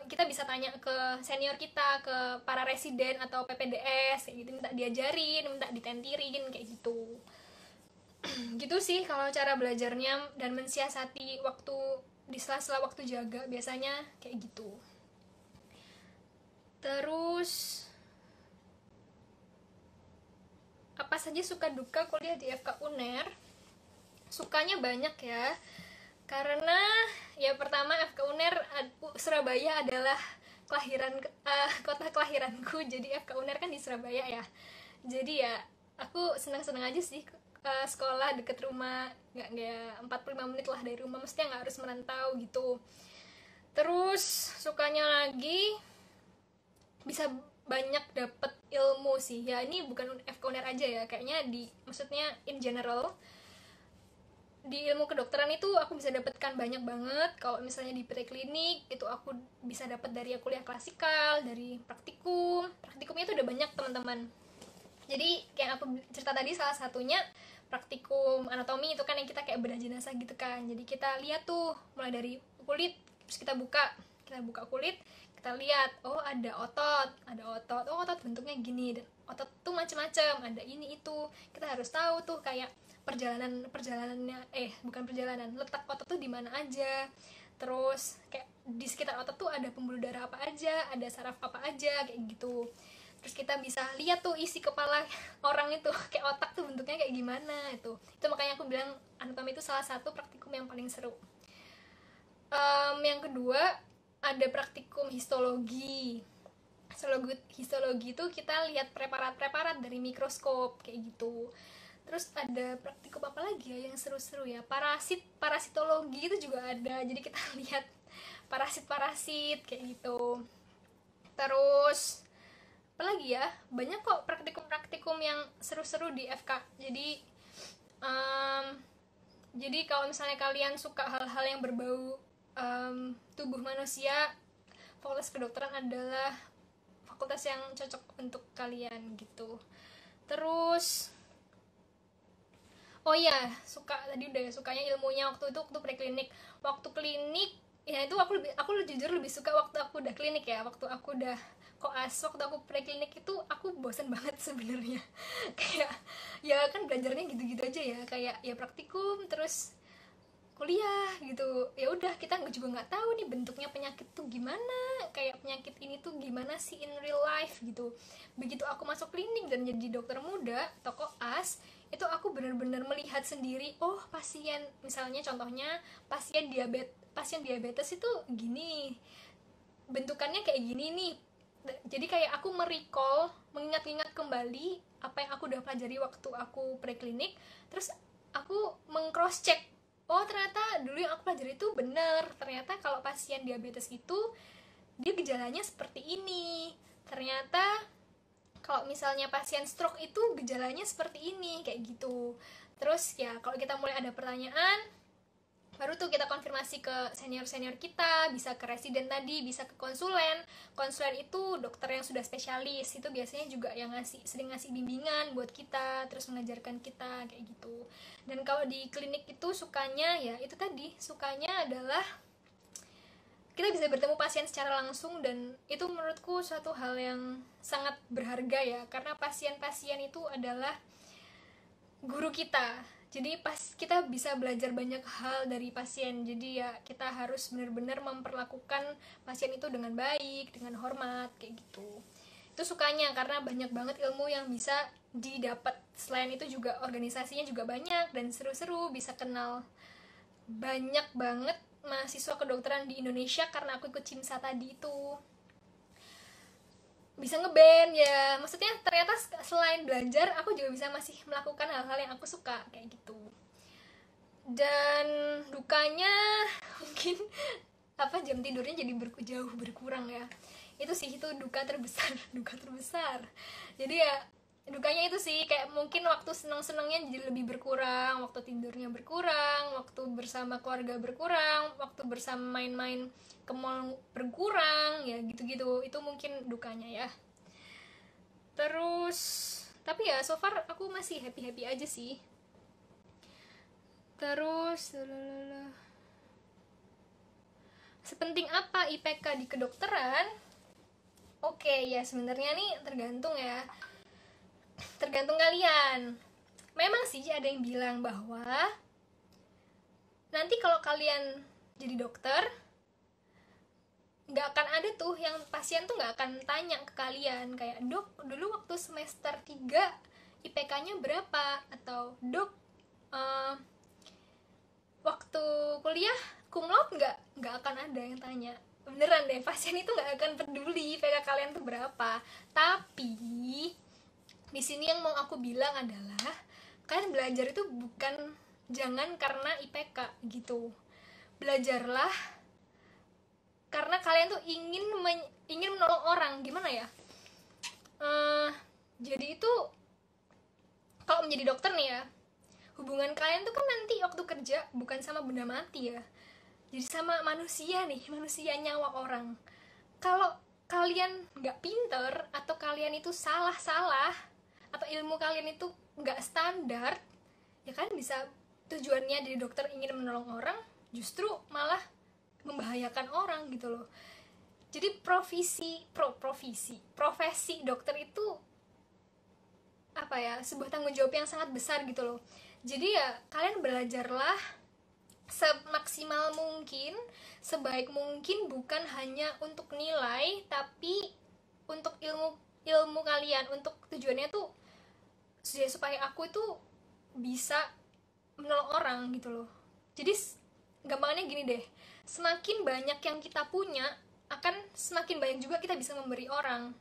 kita bisa tanya ke senior kita, ke para residen atau PPDS kayak gitu, minta diajarin, minta ditentirin kayak gitu. Gitu sih kalau cara belajarnya, dan mensiasati waktu di sela-sela waktu jaga biasanya kayak gitu. Terus apa saja suka duka kuliah di FK UNER? Sukanya banyak ya, karena ya pertama FK UNER Surabaya adalah kota kelahiranku, jadi FK UNER kan di Surabaya ya. Jadi ya aku senang-senang aja sih sekolah deket rumah, nggak 45 menit lah dari rumah, mestinya nggak harus merantau gitu. Terus sukanya lagi bisa banyak dapet ilmu sih ya, ini bukan FK UNER aja ya, kayaknya maksudnya in general di ilmu kedokteran itu aku bisa dapatkan banyak banget. Kalau misalnya di preklinik itu aku bisa dapat dari kuliah klasikal, dari praktikumnya itu udah banyak teman-teman. Jadi kayak aku cerita tadi, salah satunya praktikum anatomi itu kan yang kita kayak bedah jenazah gitu kan. Jadi kita lihat tuh mulai dari kulit, terus kita buka kulit, kita lihat oh ada otot, oh otot bentuknya gini, dan otot tuh macam-macam, ada ini itu. Kita harus tahu tuh kayak perjalanannya, bukan perjalanan, letak otot tuh di mana aja. Terus kayak di sekitar otot tuh ada pembuluh darah apa aja, ada saraf apa aja kayak gitu. Terus kita bisa lihat tuh isi kepala orang itu, kayak otak tuh bentuknya kayak gimana. Itu makanya aku bilang anatomi itu salah satu praktikum yang paling seru. Yang kedua ada praktikum histologi. Histologi itu kita lihat preparat-preparat dari mikroskop kayak gitu. Terus ada praktikum apa lagi ya yang seru-seru ya, parasitologi itu juga ada, jadi kita lihat parasit kayak gitu. Terus apa lagi ya, banyak kok praktikum yang seru-seru di FK. Jadi kalau misalnya kalian suka hal-hal yang berbau tubuh manusia, fakultas kedokteran adalah fakultas yang cocok untuk kalian gitu. Terus oh iya, tadi udah sukanya ilmunya waktu itu, waktu preklinik. Waktu klinik ya itu aku jujur lebih suka waktu aku udah klinik ya. Waktu aku udah koas, waktu aku preklinik itu aku bosan banget sebenarnya. Kayak ya kan belajarnya gitu-gitu aja ya, kayak ya praktikum terus kuliah gitu. Ya udah, kita juga nggak tahu nih bentuknya penyakit tuh gimana, kayak penyakit ini tuh gimana sih in real life gitu. Begitu aku masuk klinik dan jadi dokter muda atau koas, itu aku benar-benar melihat sendiri, oh pasien, misalnya contohnya pasien diabetes itu gini, bentukannya kayak gini nih. Jadi kayak aku mengingat-ingat kembali apa yang aku udah pelajari waktu aku preklinik. Terus aku meng-cross check, oh ternyata dulu yang aku pelajari itu benar. Ternyata kalau pasien diabetes itu dia gejalanya seperti ini. Ternyata kalau misalnya pasien stroke itu gejalanya seperti ini, kayak gitu. Terus ya kalau kita mulai ada pertanyaan, baru tuh kita konfirmasi ke senior-senior kita, bisa ke residen tadi, bisa ke konsulen. Konsulen itu dokter yang sudah spesialis, itu biasanya juga yang sering ngasih bimbingan buat kita, terus mengajarkan kita kayak gitu. Dan kalau di klinik itu sukanya adalah kita bisa bertemu pasien secara langsung, dan itu menurutku suatu hal yang sangat berharga ya, karena pasien-pasien itu adalah guru kita. Jadi pas kita bisa belajar banyak hal dari pasien, jadi ya kita harus benar-benar memperlakukan pasien itu dengan baik, dengan hormat, kayak gitu. Itu sukanya karena banyak banget ilmu yang bisa didapat. Selain itu juga organisasinya juga banyak dan seru-seru, bisa kenal banyak banget mahasiswa kedokteran di Indonesia karena aku ikut CIMSA tadi itu. Bisa ngeband ya, maksudnya ternyata selain belajar aku juga bisa masih melakukan hal-hal yang aku suka kayak gitu. Dan dukanya mungkin jam tidurnya jadi jauh berkurang ya, itu sih, itu duka terbesar duka terbesar. Jadi ya dukanya itu sih, kayak mungkin waktu senang-senangnya jadi lebih berkurang, waktu tidurnya berkurang, waktu bersama keluarga berkurang, waktu bersama main-main ke mall berkurang, ya gitu-gitu. Itu mungkin dukanya ya. Terus tapi ya so far aku masih happy-happy aja sih. Terus sepenting apa IPK di kedokteran? Oke, ya sebenarnya nih tergantung ya. Tergantung kalian. Memang sih ada yang bilang bahwa nanti kalau kalian jadi dokter, nggak akan ada tuh yang pasien tuh nggak akan tanya ke kalian kayak, dok dulu waktu semester 3 IPK-nya berapa, atau dok waktu kuliah cum laude nggak akan ada yang tanya. Beneran deh, pasien itu nggak akan peduli IPK kalian tuh berapa. Tapi di sini yang mau aku bilang adalah kalian belajar itu bukan jangan karena IPK gitu. Belajarlah karena kalian tuh ingin menolong orang. Gimana ya? Jadi itu kalau menjadi dokter nih ya, hubungan kalian tuh kan nanti waktu kerja bukan sama benda mati ya. Jadi sama manusia nih, manusia, nyawa orang. Kalau kalian nggak pinter atau kalian itu salah atau ilmu kalian itu nggak standar, ya kan bisa tujuannya jadi dokter ingin menolong orang, justru malah membahayakan orang gitu loh. Jadi profesi dokter itu sebuah tanggung jawab yang sangat besar gitu loh. Jadi ya kalian belajarlah semaksimal mungkin, sebaik mungkin, bukan hanya untuk nilai tapi untuk ilmu kalian, untuk tujuannya tuh supaya aku itu bisa menolong orang gitu loh. Jadi gampangnya gini deh, semakin banyak yang kita punya, akan semakin banyak juga kita bisa memberi orang.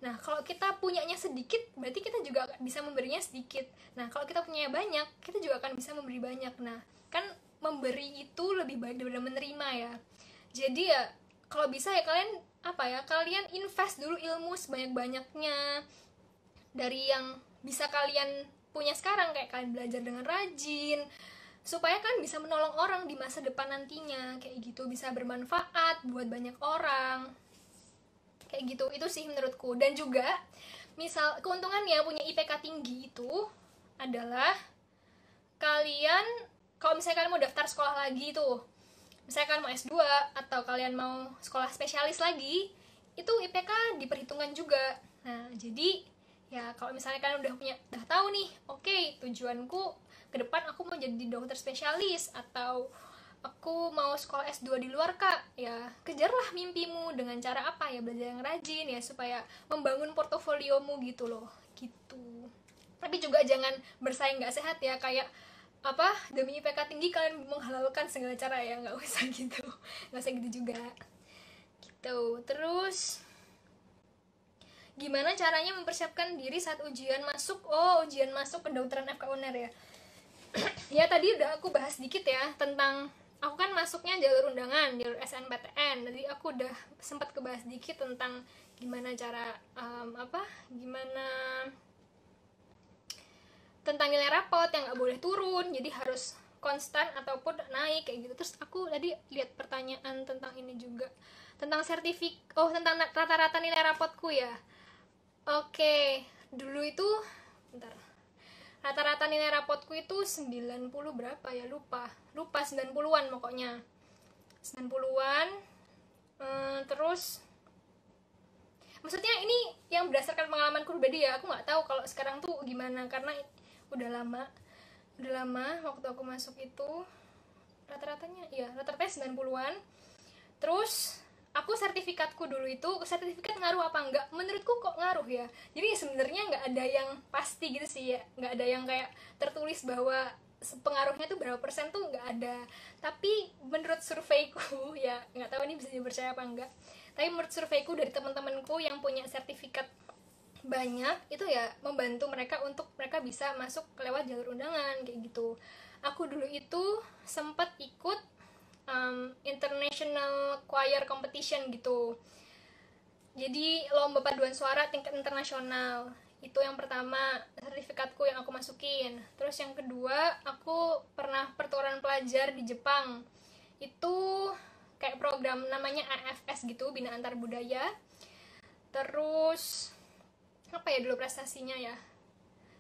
Nah kalau kita punyanya sedikit, berarti kita juga bisa memberinya sedikit. Nah kalau kita punyanya banyak, kita juga akan bisa memberi banyak. Nah kan memberi itu lebih baik daripada menerima ya. Jadi ya kalau bisa ya kalian invest dulu ilmu sebanyak-banyaknya dari yang bisa kalian punya sekarang, kayak kalian belajar dengan rajin supaya kalian bisa menolong orang di masa depan nantinya, kayak gitu, bisa bermanfaat buat banyak orang kayak gitu. Itu sih menurutku. Dan juga misal keuntungannya punya IPK tinggi itu adalah kalian kalau misalnya kalian mau daftar sekolah lagi tuh, misalnya kalian mau S2 atau kalian mau sekolah spesialis lagi, itu IPK diperhitungkan juga. Nah jadi ya kalau misalnya kalian udah tahu nih, oke, tujuanku ke depan aku mau jadi dokter spesialis atau aku mau sekolah S2 di luar kak, ya kejarlah mimpimu dengan cara apa ya, belajar yang rajin ya, supaya membangun portofoliomu gitu loh, gitu. Tapi juga jangan bersaing nggak sehat ya, kayak demi IPK tinggi kalian menghalalkan segala cara ya, nggak usah gitu, nggak usah gitu juga gitu. Terus gimana caranya mempersiapkan diri saat ujian masuk kedokteran FK UNER ya. Ya tadi udah aku bahas dikit ya tentang, aku kan masuknya jalur undangan, jalur SNPTN. Jadi aku udah sempat kebahas dikit tentang gimana cara gimana tentang nilai rapot yang nggak boleh turun, jadi harus konstan ataupun naik kayak gitu. Terus aku tadi lihat pertanyaan tentang ini juga, tentang tentang rata-rata nilai rapotku ya. Oke, dulu itu rata-rata nilai rapotku itu 90 berapa ya, lupa 90-an pokoknya, 90-an. Terus maksudnya ini yang berdasarkan pengalamanku pribadi ya, aku nggak tahu kalau sekarang tuh gimana, karena udah lama waktu aku masuk itu rata-ratanya 90-an. Terus aku sertifikatku dulu itu, sertifikat ngaruh apa enggak? Menurutku kok ngaruh ya. Jadi sebenarnya nggak ada yang pasti gitu sih ya, nggak ada yang kayak tertulis bahwa pengaruhnya tuh berapa persen tuh nggak ada. Tapi menurut surveiku ya, nggak tahu ini bisa dipercaya apa enggak, tapi menurut surveiku dari teman-temanku yang punya sertifikat banyak itu ya membantu mereka untuk mereka bisa masuk lewat jalur undangan kayak gitu. Aku dulu itu sempat ikut international choir competition gitu, jadi lomba paduan suara tingkat internasional. Itu yang pertama sertifikatku yang aku masukin. Terus yang kedua, aku pernah pertukaran pelajar di Jepang. Itu kayak program namanya AFS gitu, Bina Antar Budaya. Terus apa ya dulu prestasinya ya,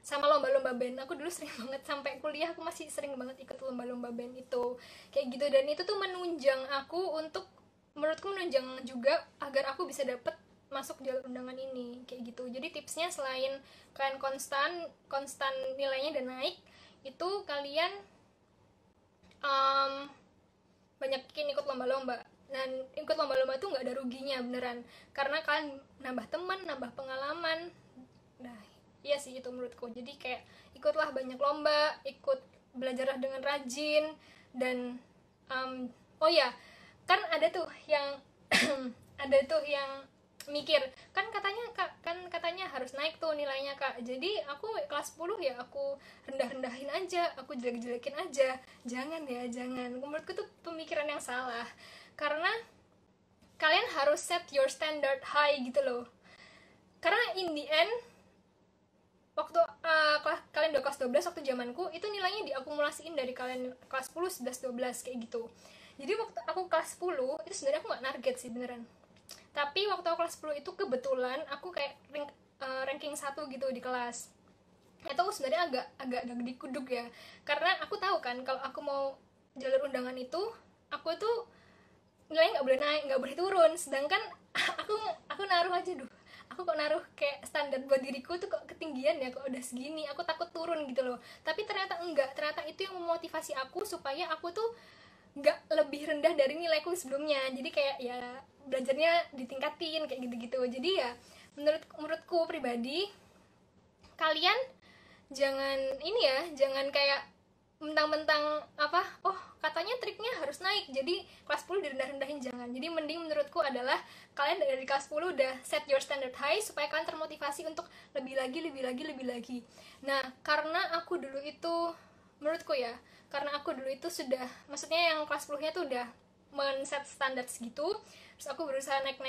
sama lomba-lomba band. Aku dulu sering banget, sampai kuliah aku masih sering banget ikut lomba-lomba band itu kayak gitu. Dan itu tuh menunjang aku untuk, menurutku menunjang juga agar aku bisa dapet masuk jalur undangan ini kayak gitu. Jadi tipsnya selain kalian konstan nilainya dan naik, itu kalian banyakin ikut lomba-lomba. Dan ikut lomba-lomba tuh nggak ada ruginya beneran, karena kalian nambah teman, nambah pengalaman. Nah iya sih itu menurutku. Jadi kayak ikutlah banyak lomba, ikut belajarlah dengan rajin. Dan oh ya, kan ada tuh yang ada tuh yang mikir kan katanya harus naik tuh nilainya kak. Jadi aku kelas 10 ya aku rendahin aja, aku jelek-jelekin aja. Jangan ya, jangan. Menurutku tuh pemikiran yang salah, karena kalian harus set your standard high gitu loh. Karena in the end waktu kalian udah kelas 12, waktu zamanku itu nilainya diakumulasiin dari kalian kelas 10, 11, 12 kayak gitu. Jadi waktu aku kelas 10 itu sebenarnya aku nggak target sih beneran. Tapi waktu aku kelas 10 itu kebetulan aku kayak ranking 1 gitu di kelas. Itu sebenarnya agak dikuduk ya, karena aku tahu kan kalau aku mau jalur undangan itu, aku tuh nilainya nggak boleh naik, nggak boleh turun. Sedangkan aku naruh aja, aku kok naruh kayak standar buat diriku tuh kok ketinggian ya, kok udah segini, aku takut turun gitu loh. Tapi ternyata enggak, ternyata itu yang memotivasi aku supaya aku tuh nggak lebih rendah dari nilaiku sebelumnya. Jadi kayak ya belajarnya ditingkatin kayak gitu-gitu. Jadi ya menurutku pribadi, kalian jangan ini ya, jangan kayak mentang-mentang apa, oh katanya triknya harus naik jadi kelas 10 direndah-rendahin, jangan. Jadi mending menurutku adalah kalian dari kelas 10 udah set your standard high supaya kalian termotivasi untuk lebih lagi. Nah karena aku dulu itu, menurutku ya, karena aku dulu itu sudah, maksudnya yang kelas 10 nya tuh udah men-set standar segitu, terus aku berusaha naik.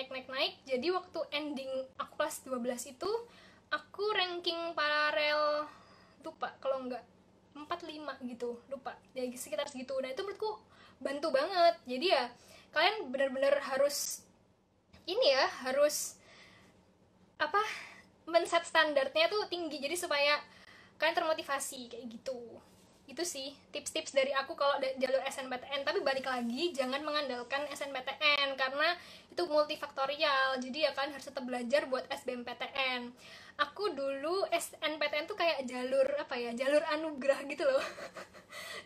Jadi waktu ending aku kelas 12 itu aku ranking paralel, lupa kalau enggak 4-5 gitu, lupa ya sekitar segitu. Nah itu menurutku bantu banget. Jadi ya kalian bener-bener harus ini ya, harus apa, men-set standarnya tuh tinggi, jadi supaya kalian termotivasi kayak gitu. Itu sih tips-tips dari aku kalau jalur SNPTN. Tapi balik lagi, jangan mengandalkan SNPTN karena itu multifaktorial. Jadi ya kalian harus tetap belajar buat SBMPTN. Aku dulu SNPTN tuh kayak jalur apa ya, jalur anugerah gitu loh.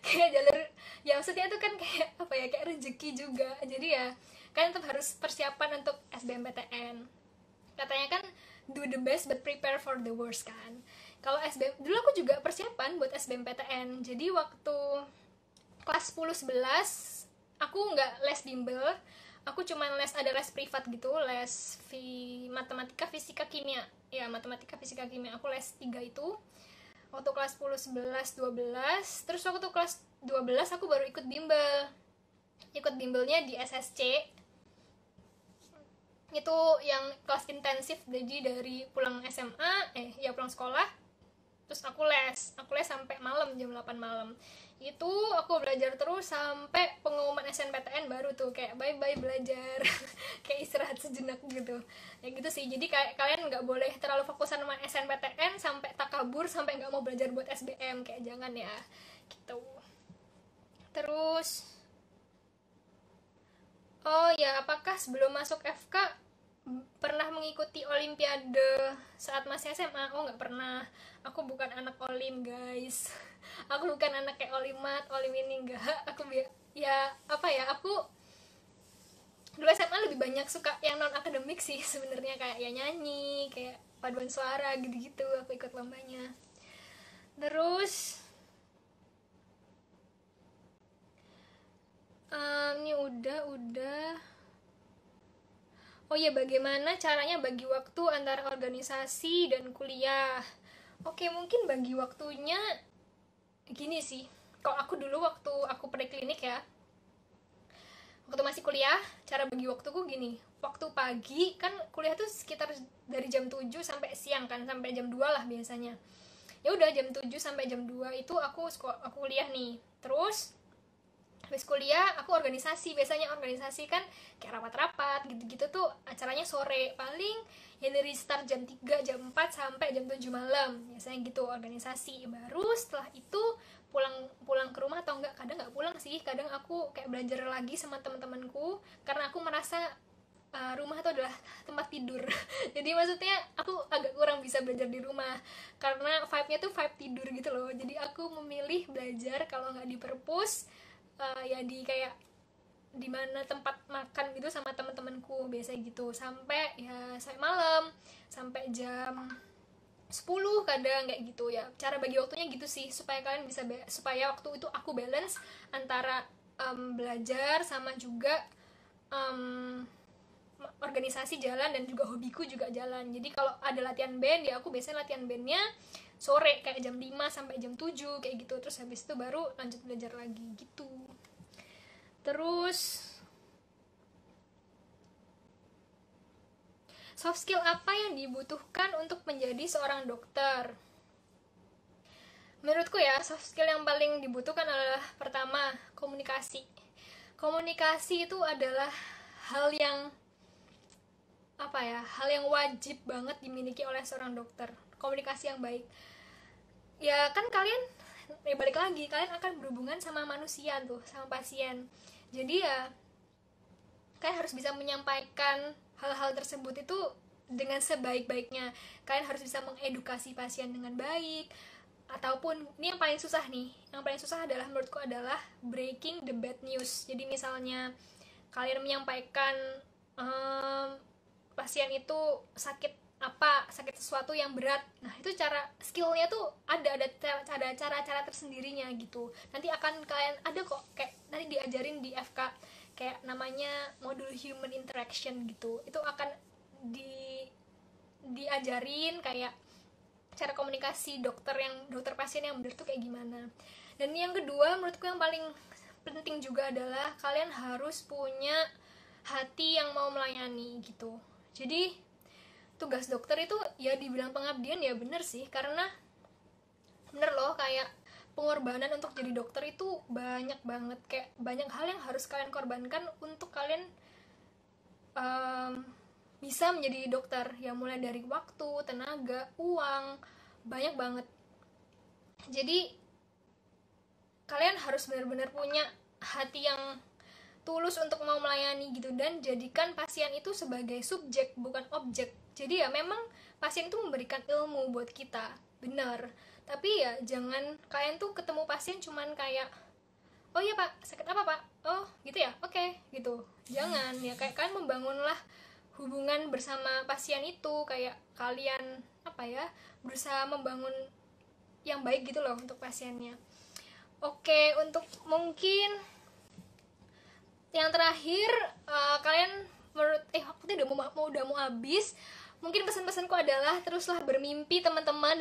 Kayak jalur ya, maksudnya itu kan kayak apa ya, kayak rezeki juga. Jadi ya kalian tetap harus persiapan untuk SBMPTN. Katanya kan do the best but prepare for the worst kan. Kalau SBM, dulu aku juga persiapan buat SBMPTN. Jadi waktu kelas 10-11 aku nggak les bimbel, aku cuma ada les privat gitu, les matematika, fisika, kimia. Ya, matematika, fisika, kimia. Aku les 3 itu. Waktu kelas 10, 11, 12. Terus waktu kelas 12 aku baru ikut bimbel. Ikut bimbelnya di SSC. Itu yang kelas intensif, jadi dari pulang SMA, pulang sekolah, terus aku les sampai malam, jam 8 malam. Itu aku belajar terus sampai pengumuman SNPTN baru tuh kayak bye-bye belajar. Kayak istirahat sejenak gitu. Ya gitu sih. Jadi kayak kalian nggak boleh terlalu fokusan sama SNPTN sampai takabur, sampai nggak mau belajar buat SBM, kayak jangan ya. Gitu. Terus Oh ya, apakah sebelum masuk FK pernah mengikuti olimpiade saat masih SMA? Oh, nggak pernah. Aku bukan anak olim, guys. Aku bukan anak kayak olimat, olim ini enggak. Ya apa ya? Aku dulu SMA lebih banyak suka yang non akademik sih sebenarnya, kayak ya nyanyi, kayak paduan suara gitu-gitu. Aku ikut lombanya. Terus ini udah. Oh ya, bagaimana caranya bagi waktu antara organisasi dan kuliah? Oke, mungkin bagi waktunya gini sih. Kalau aku dulu waktu aku preklinik ya, waktu masih kuliah, cara bagi waktuku gini. Waktu pagi kan kuliah tuh sekitar dari jam 7 sampai siang kan, sampai jam 2 lah biasanya. Ya udah jam 7 sampai jam 2 itu aku kuliah nih. Terus habis kuliah aku organisasi, biasanya organisasi kan kayak rapat-rapat gitu-gitu tuh acaranya sore, paling ya dari start jam 3 jam 4 sampai jam 7 malam biasanya gitu organisasi. Baru setelah itu pulang ke rumah, atau enggak, kadang nggak pulang sih, kadang aku kayak belajar lagi sama teman-temanku karena aku merasa rumah itu adalah tempat tidur. Jadi maksudnya aku agak kurang bisa belajar di rumah karena vibe-nya tuh vibe tidur gitu loh. Jadi aku memilih belajar kalau nggak di perpus, ya di kayak di mana tempat makan gitu sama teman-temanku biasa gitu, sampai ya sampai malam, sampai jam 10 kadang kayak gitu ya. Cara bagi waktunya gitu sih, supaya kalian bisa supaya waktu itu aku balance antara belajar sama juga um, organisasi jalan dan juga hobiku juga jalan. Jadi kalau ada latihan band ya aku biasanya latihan bandnya sore kayak jam 5 sampai jam 7 kayak gitu. Terus habis itu baru lanjut belajar lagi gitu. Terus soft skill apa yang dibutuhkan untuk menjadi seorang dokter? Menurutku ya, soft skill yang paling dibutuhkan adalah pertama, komunikasi. Komunikasi itu adalah hal yang apa ya? Hal yang wajib banget dimiliki oleh seorang dokter. Komunikasi yang baik. Ya kan kalian balik lagi, kalian akan berhubungan sama manusia tuh, sama pasien. Jadi ya kalian harus bisa menyampaikan hal-hal tersebut itu dengan sebaik-baiknya. Kalian harus bisa mengedukasi pasien dengan baik. Ataupun ini yang paling susah nih, yang paling susah adalah menurutku adalah breaking the bad news. Jadi misalnya kalian menyampaikan pasien itu sakit apa, sakit sesuatu yang berat, nah itu cara skillnya tuh ada cara-cara tersendirinya gitu. Nanti akan kalian ada kok, kayak nanti diajarin di FK, kayak namanya modul human interaction gitu. Itu akan diajarin kayak cara komunikasi dokter pasien yang benar tuh kayak gimana. Dan yang kedua menurutku yang paling penting juga adalah kalian harus punya hati yang mau melayani gitu. Jadi tugas dokter itu ya dibilang pengabdian ya bener sih, karena bener loh, kayak pengorbanan untuk jadi dokter itu banyak banget, kayak banyak hal yang harus kalian korbankan untuk kalian bisa menjadi dokter, ya mulai dari waktu, tenaga, uang, banyak banget. Jadi kalian harus benar-benar punya hati yang tulus untuk mau melayani gitu, dan jadikan pasien itu sebagai subjek bukan objek. Jadi ya memang pasien itu memberikan ilmu buat kita, benar, tapi ya jangan kalian tuh ketemu pasien cuman kayak oh iya pak, sakit apa pak, oh gitu ya, oke, gitu. Jangan, ya kayak kalian membangunlah hubungan bersama pasien itu, kayak kalian apa ya, berusaha membangun yang baik gitu loh untuk pasiennya. Oke, untuk mungkin yang terakhir, kalian menurut waktunya udah mau habis. Mungkin pesan-pesanku adalah teruslah bermimpi teman-teman.